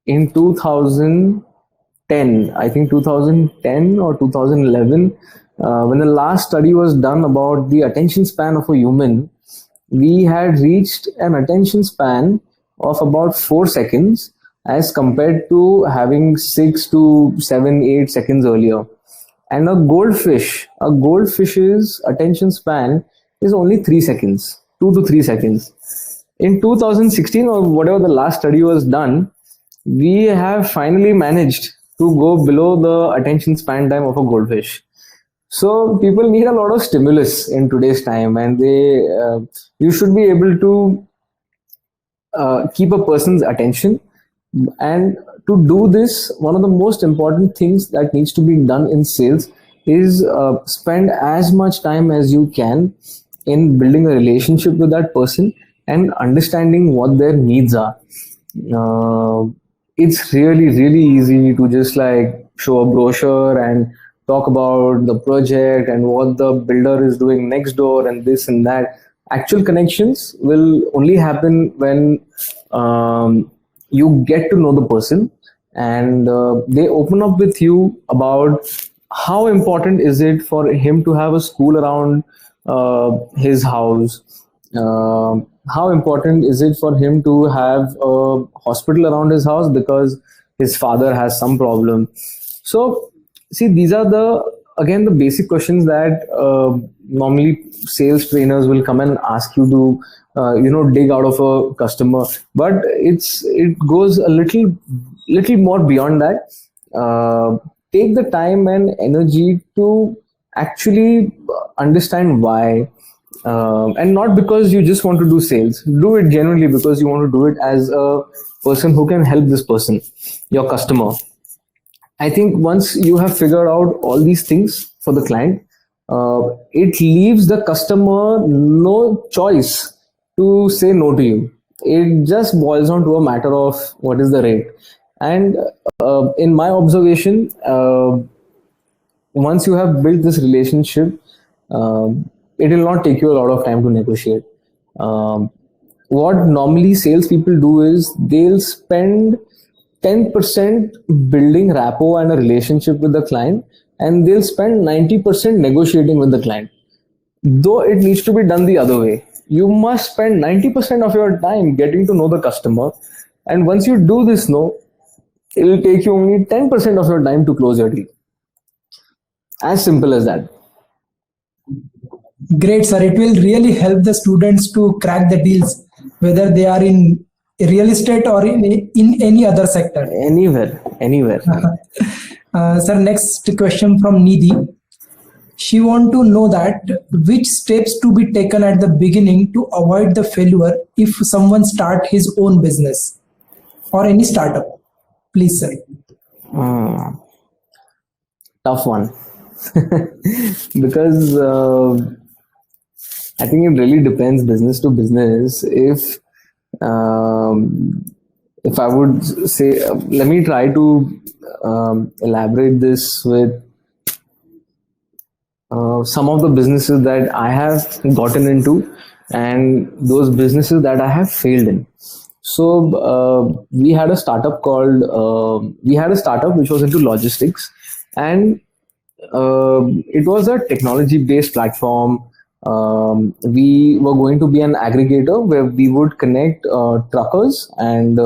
in 2010, I think 2010 or 2011, when the last study was done about the attention span of a human, we had reached an attention span of about 4 seconds, as compared to having 6 to 7, 8 seconds earlier. And a goldfish's attention span is only 3 seconds, 2 to 3 seconds. In 2016 or whatever the last study was done, we have finally managed to go below the attention span time of a goldfish. So people need a lot of stimulus in today's time, and you should be able to keep a person's attention. And to do this, one of the most important things that needs to be done in sales is spend as much time as you can in building a relationship with that person and understanding what their needs are. uh, it's really easy to just like show a brochure and talk about the project and what the builder is doing next door and this and that. Actual connections will only happen when you get to know the person, and they open up with you about how important is it for him to have a school around his house. How important is it for him to have a hospital around his house because his father has some problem. So see, these are the again the basic questions that normally sales trainers will come and ask you to dig out of a customer, but it goes a little more beyond that. Take the time and energy to actually understand why, and not because you just want to do sales. Do it genuinely because you want to do it as a person who can help this person, your customer. I think once you have figured out all these things for the client, it leaves the customer no choice to say no to you. It just boils down to a matter of what is the rate. And in my observation, once you have built this relationship, it will not take you a lot of time to negotiate. Um, what normally salespeople do is they'll spend 10% building rapport and a relationship with the client, and they'll spend 90% negotiating with the client. Though it needs to be done the other way. You must spend 90% of your time getting to know the customer. And once you do this, no, it will take you only 10% of your time to close your deal. As simple as that. Great, sir. It will really help the students to crack the deals, whether they are in real estate or in any other sector. Anywhere. Sir, next question from Nidhi. She want to know that which steps to be taken at the beginning to avoid the failure if someone start his own business or any startup. Please, sir. Tough one. Because I think it really depends business to business. If I would say, let me try to elaborate this with some of the businesses that I have gotten into and those businesses that I have failed in. So we had a startup which was into logistics, and it was a technology based platform. We were going to be an aggregator where we would connect truckers and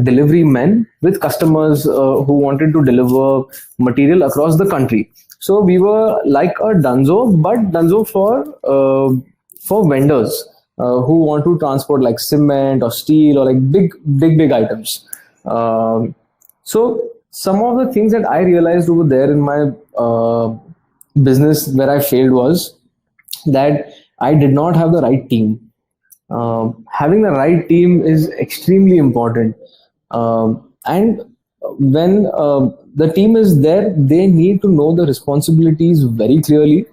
delivery men with customers who wanted to deliver material across the country. So we were like a Dunzo, but Dunzo for vendors who want to transport like cement or steel or like big items. So some of the things that I realized over there in my business where I failed was that I did not have the right team. Having the right team is extremely important. And when the team is there, they need to know the responsibilities very clearly.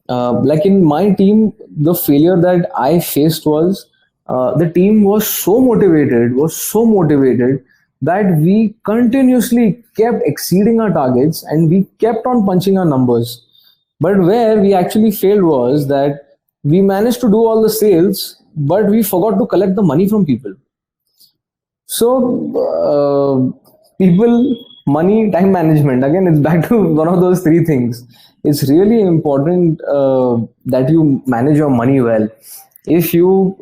Like in my team, the failure that I faced was the team was so motivated that we continuously kept exceeding our targets and we kept on punching our numbers. But where we actually failed was that we managed to do all the sales, but we forgot to collect the money from people. So, people, money, time management, again, it's back to one of those three things. It's really important that you manage your money well. If you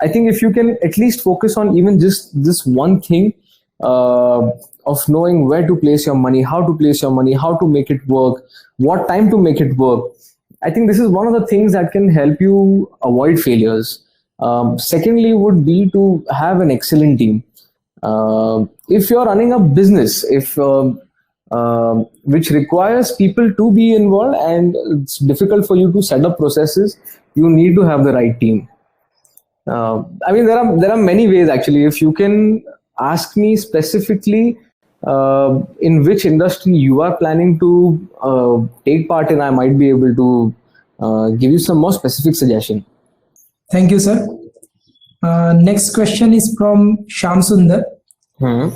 I think if you can at least focus on even just this one thing, uh, of knowing where to place your money, how to place your money, how to make it work, what time to make it work, I think this is one of the things that can help you avoid failures. Secondly, would be to have an excellent team. If you're running a business, if which requires people to be involved and it's difficult for you to set up processes, you need to have the right team. I mean, there are many ways actually. If you can ask me specifically in which industry you are planning to take part in, I might be able to give you some more specific suggestion. Thank you, sir. Next question is from Sham Sundar. Hmm.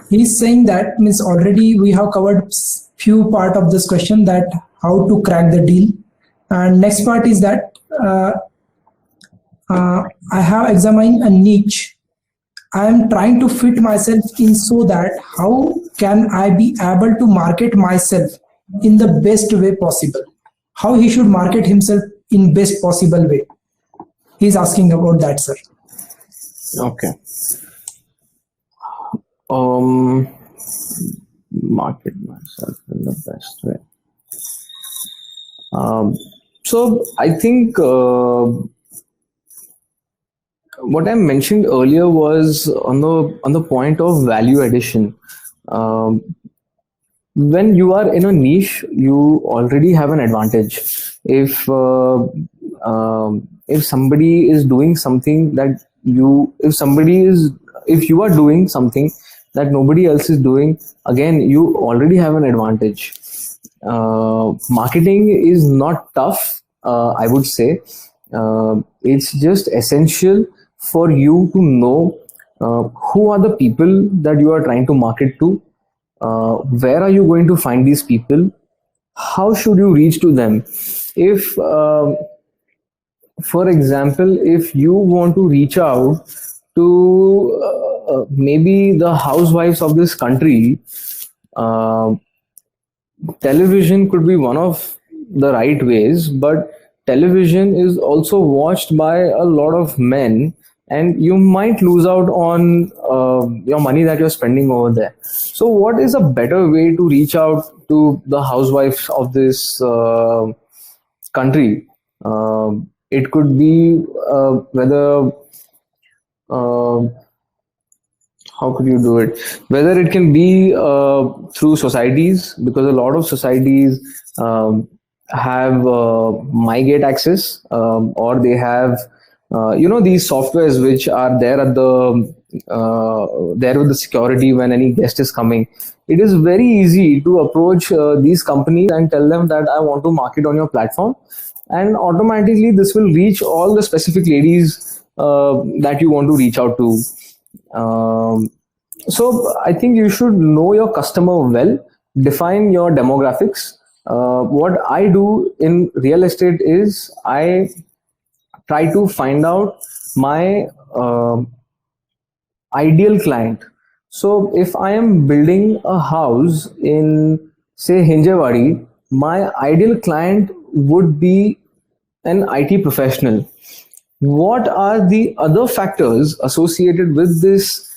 He's saying that means already we have covered few part of this question, that how to crack the deal, and next part is that I have examined a niche. I am trying to fit myself in, so that how can I be able to market myself in the best way possible? How he should market himself in best possible way? He's asking about that, sir. Okay. Um, Market myself in the best way. So I think what I mentioned earlier was on the point of value addition. Um, when you are in a niche, you already have an advantage. If somebody is doing something that if you are doing something that nobody else is doing, again you already have an advantage. Marketing is not tough, I would say. It's just essential for you to know who are the people that you are trying to market to, where are you going to find these people, how should you reach to them. If For example, if you want to reach out to maybe the housewives of this country, uh, television could be one of the right ways, but television is also watched by a lot of men, and you might lose out on your money that you're spending over there. So, what is a better way to reach out to the housewives of this country? It could be whether how could you do it, whether it can be through societies, because a lot of societies have MyGate access, or they have these softwares which are there at the there with the security when any guest is coming. It is very easy to approach these companies and tell them that I want to market on your platform, and automatically this will reach all the specific ladies that you want to reach out to. So I think you should know your customer well, define your demographics. What I do in real estate is I try to find out my ideal client. So if I am building a house in, say, Hinjewadi, my ideal client would be an IT professional. What are the other factors associated with this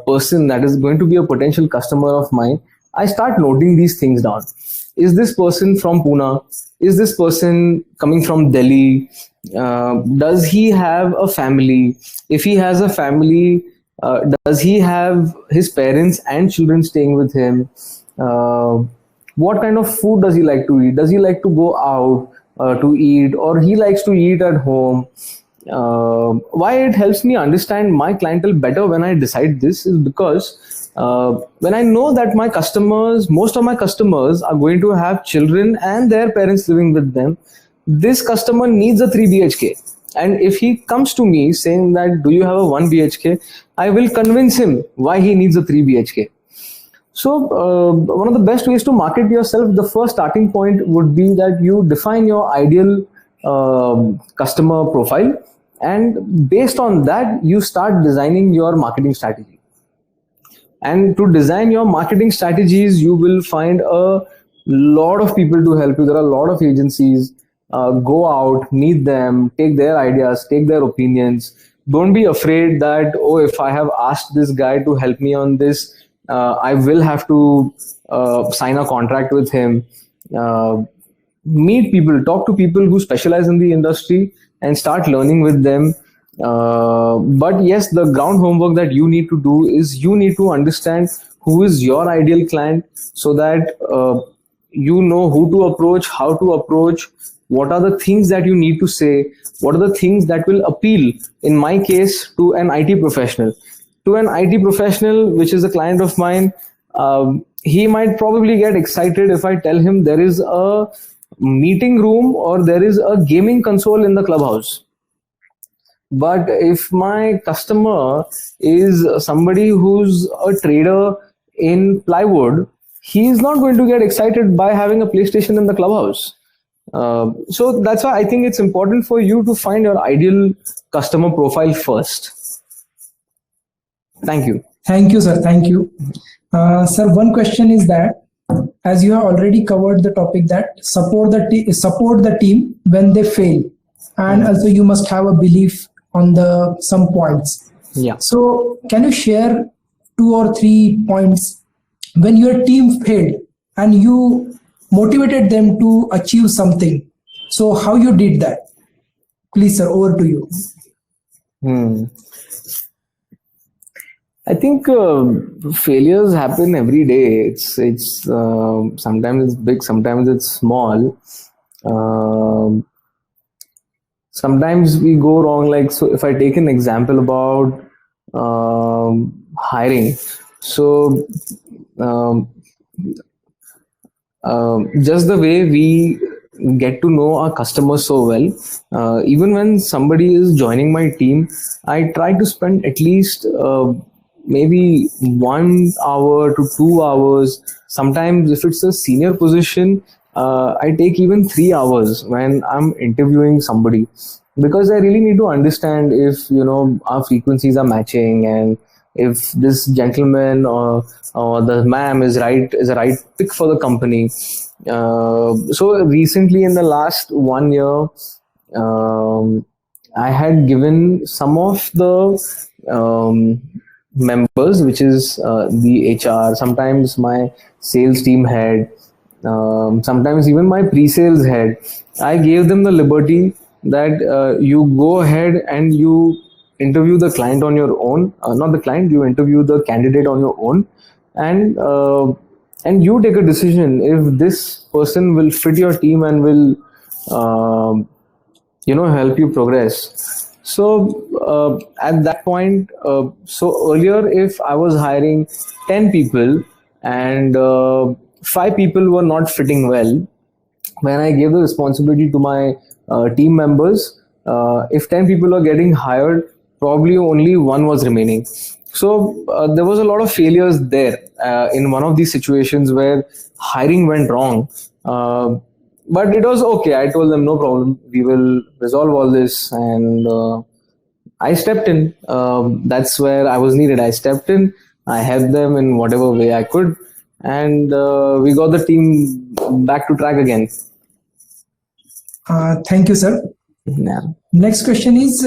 person that is going to be a potential customer of mine? I start noting these things down. Is this person from Pune? Is this person coming from Delhi? Does he have a family? If he has a family, does he have his parents and children staying with him? What kind of food does he like to eat? Does he like to go out to eat, or he likes to eat at home? Why it helps me understand my clientele better when I decide this is because when I know that most of my customers are going to have children and their parents living with them, this customer needs a 3 BHK. And if he comes to me saying that, do you have a 1 BHK? I will convince him why he needs a 3 BHK. So one of the best ways to market yourself, the first starting point would be that you define your ideal customer profile, and based on that you start designing your marketing strategy. And to design your marketing strategies, you will find a lot of people to help you. There are a lot of agencies. Go out, meet them, take their ideas, take their opinions, don't be afraid that, oh, if I have asked this guy to help me on this, I will have to sign a contract with him. Uh, Meet people, talk to people who specialize in the industry and start learning with them. But yes, the ground homework that you need to do is you need to understand who is your ideal client, so that you know who to approach, how to approach, what are the things that you need to say, what are the things that will appeal, in my case, to an IT professional. To an IT professional, which is a client of mine, he might probably get excited if I tell him there is a meeting room or there is a gaming console in the clubhouse. But if my customer is somebody who's a trader in plywood, he is not going to get excited by having a PlayStation in the clubhouse. So that's why I think it's important for you to find your ideal customer profile first. Thank you. Thank you, sir. Thank you. Sir, one question is that, as you have already covered the topic, that support the team when they fail, and also you must have a belief on the some points. Yeah. So, can you share 2 or 3 points when your team failed and you motivated them to achieve something? So, how you did that? Please, sir, over to you. Hmm. I think failures happen every day. It's sometimes it's big, sometimes it's small. Um Sometimes we go wrong. Like, so if I take an example about hiring, so um, just the way we get to know our customers so well, even when somebody is joining my team, I try to spend at least maybe 1 hour to 2 hours. Sometimes if it's a senior position, I take even 3 hours when I'm interviewing somebody, because I really need to understand if our frequencies are matching, and if this gentleman or the ma'am is a right pick for the company. So recently, in the last 1 year, I had given some of the members, which is the HR, sometimes my sales team head, sometimes even my pre-sales head. I gave them the liberty that you go ahead and you interview the client on your own, not the client, you interview the candidate on your own, and you take a decision if this person will fit your team and will help you progress. So at that point, so earlier, if I was hiring 10 people and 5 people were not fitting well, when I gave the responsibility to my team members, if 10 people are getting hired, probably only one was remaining. So there was a lot of failures there in one of these situations where hiring went wrong. But it was okay. I told them, no problem. We will resolve all this. And I stepped in. That's where I was needed. I stepped in. I helped them in whatever way I could. And we got the team back to track again. Thank you, sir. Yeah. Next question is,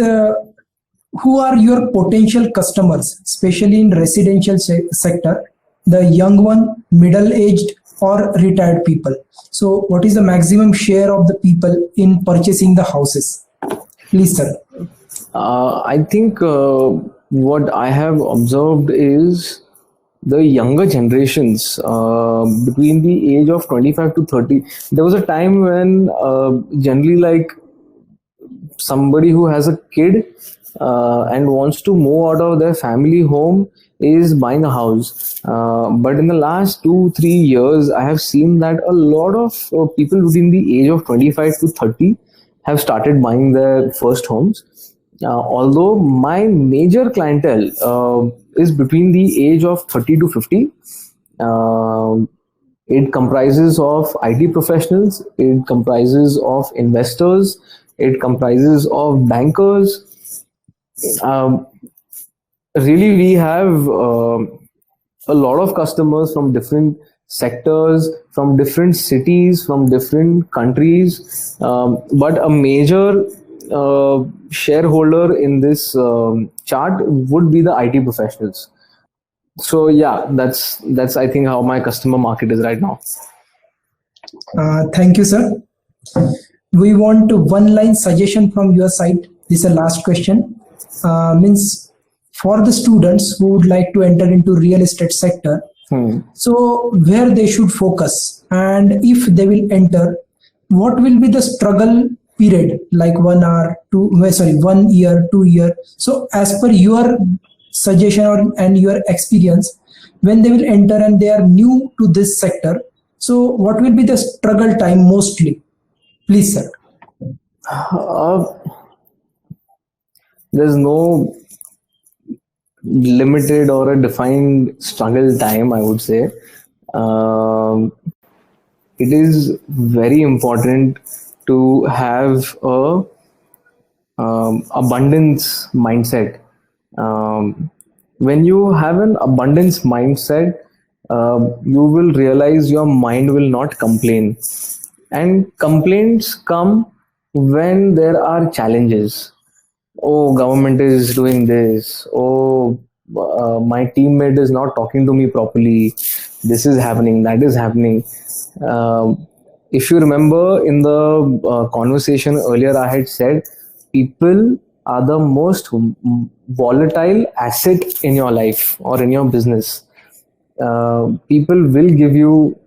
who are your potential customers, especially in residential sector, the young one, middle-aged, or retired people? So what is the maximum share of the people in purchasing the houses? Please, sir. I think what I have observed is the younger generations, between the age of 25 to 30. There was a time when generally, like, somebody who has a kid and wants to move out of their family home is buying a house. But in the last 2-3 years, I have seen that a lot of people within the age of 25 to 30 have started buying their first homes. Although my major clientele is between the age of 30 to 50. It comprises of IT professionals, it comprises of investors, it comprises of bankers. Really, we have a lot of customers from different sectors, from different cities, from different countries. But a major shareholder in this chart would be the IT professionals. So yeah, that's I think how my customer market is right now. Thank you, sir. We want one line suggestion from your side. This is the last question. Means for the students who would like to enter into real estate sector, so where they should focus, and if they will enter, what will be the struggle period, like 1 hour, 1 year, 2 year. So as per your suggestion and your experience, when they will enter and they are new to this sector, so what will be the struggle time mostly? Please, sir. Uh, there's no limited or a defined struggle time, I would say. It is very important to have a abundance mindset. When you have an abundance mindset, you will realize your mind will not complain, and complaints come when there are challenges. Oh, government is doing this. Oh, my teammate is not talking to me properly. This is happening, that is happening. If you remember in the conversation earlier, I had said people are the most volatile asset in your life or in your business. People will give you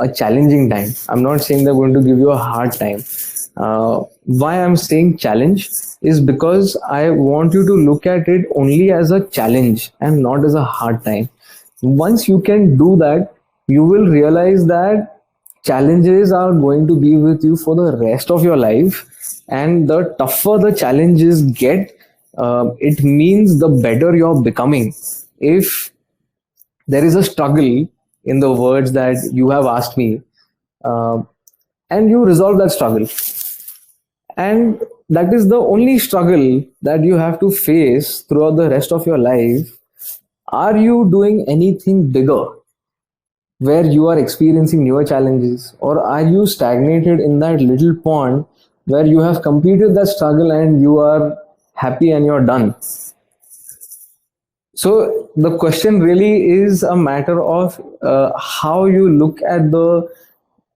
a challenging time. I'm not saying they're going to give you a hard time. Why I'm saying challenge is because I want you to look at it only as a challenge and not as a hard time. Once you can do that, you will realize that challenges are going to be with you for the rest of your life, and the tougher the challenges get, it means the better you're becoming. If there is a struggle in the words that you have asked me, and you resolve that struggle, and that is the only struggle that you have to face throughout the rest of your life, are you doing anything bigger where you are experiencing newer challenges, or are you stagnated in that little pond where you have completed that struggle and you are happy and you're done? So the question really is a matter of how you look at the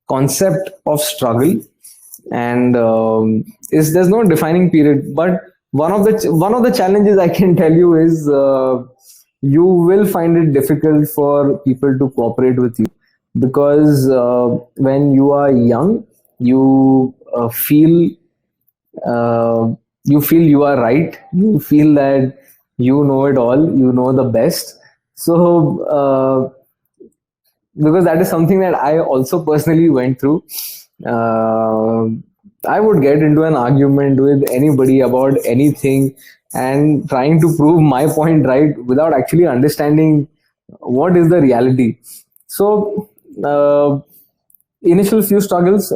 concept of struggle, and is there's no defining period. But one of the challenges I can tell you is you will find it difficult for people to cooperate with you, because when you are young, you feel you are right. You feel that you know it all, you know the best. So because that is something that I also personally went through. I would get into an argument with anybody about anything and trying to prove my point right without actually understanding what is the reality. So initial few struggles,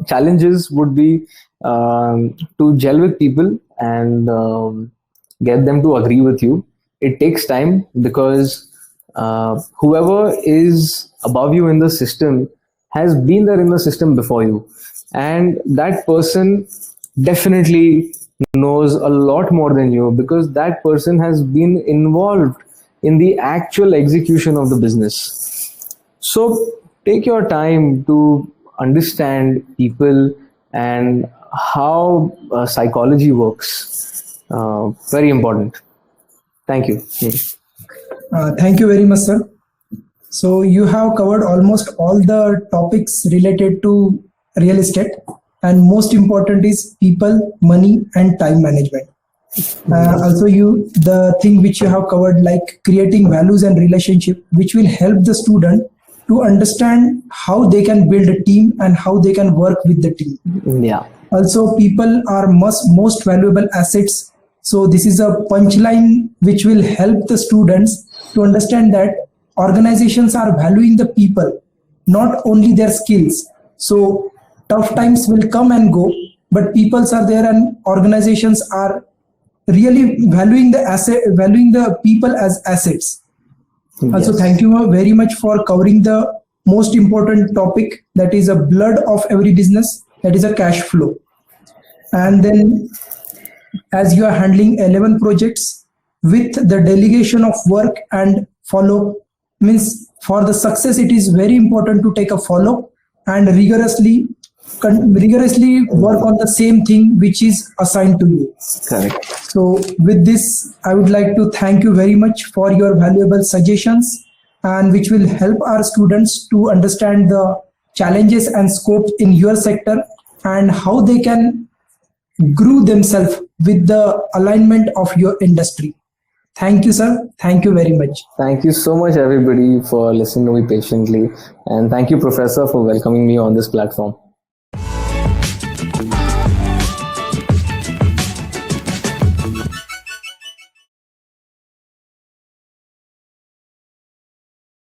challenges would be to gel with people and get them to agree with you. It takes time, because whoever is above you in the system has been there in the system before you, and that person definitely knows a lot more than you, because that person has been involved in the actual execution of the business. So take your time to understand people and how psychology works. Very important. Thank you. Thank you very much, sir. So you have covered almost all the topics related to real estate, and most important is people, money, and time management. Also, the thing which you have covered, like creating values and relationship, which will help the student to understand how they can build a team and how they can work with the team. Yeah. Also, people are most valuable assets. So this is a punchline which will help the students to understand that organizations are valuing the people, not only their skills. So tough times will come and go, but peoples are there, and organizations are really valuing the people as assets. Also, Yes. thank you very much for covering the most important topic, that is a blood of every business, that is a cash flow. And then as you are handling 11 projects with the delegation of work and follow, means for the success it is very important to take a follow and rigorously work on the same thing which is assigned to you. Correct. So, with this, I would like to thank you very much for your valuable suggestions and which will help our students to understand the challenges and scope in your sector and how they can grow themselves with the alignment of your industry. Thank you, sir. Thank you very much. Thank you so much, everybody, for listening to me patiently. And thank you, Professor, for welcoming me on this platform.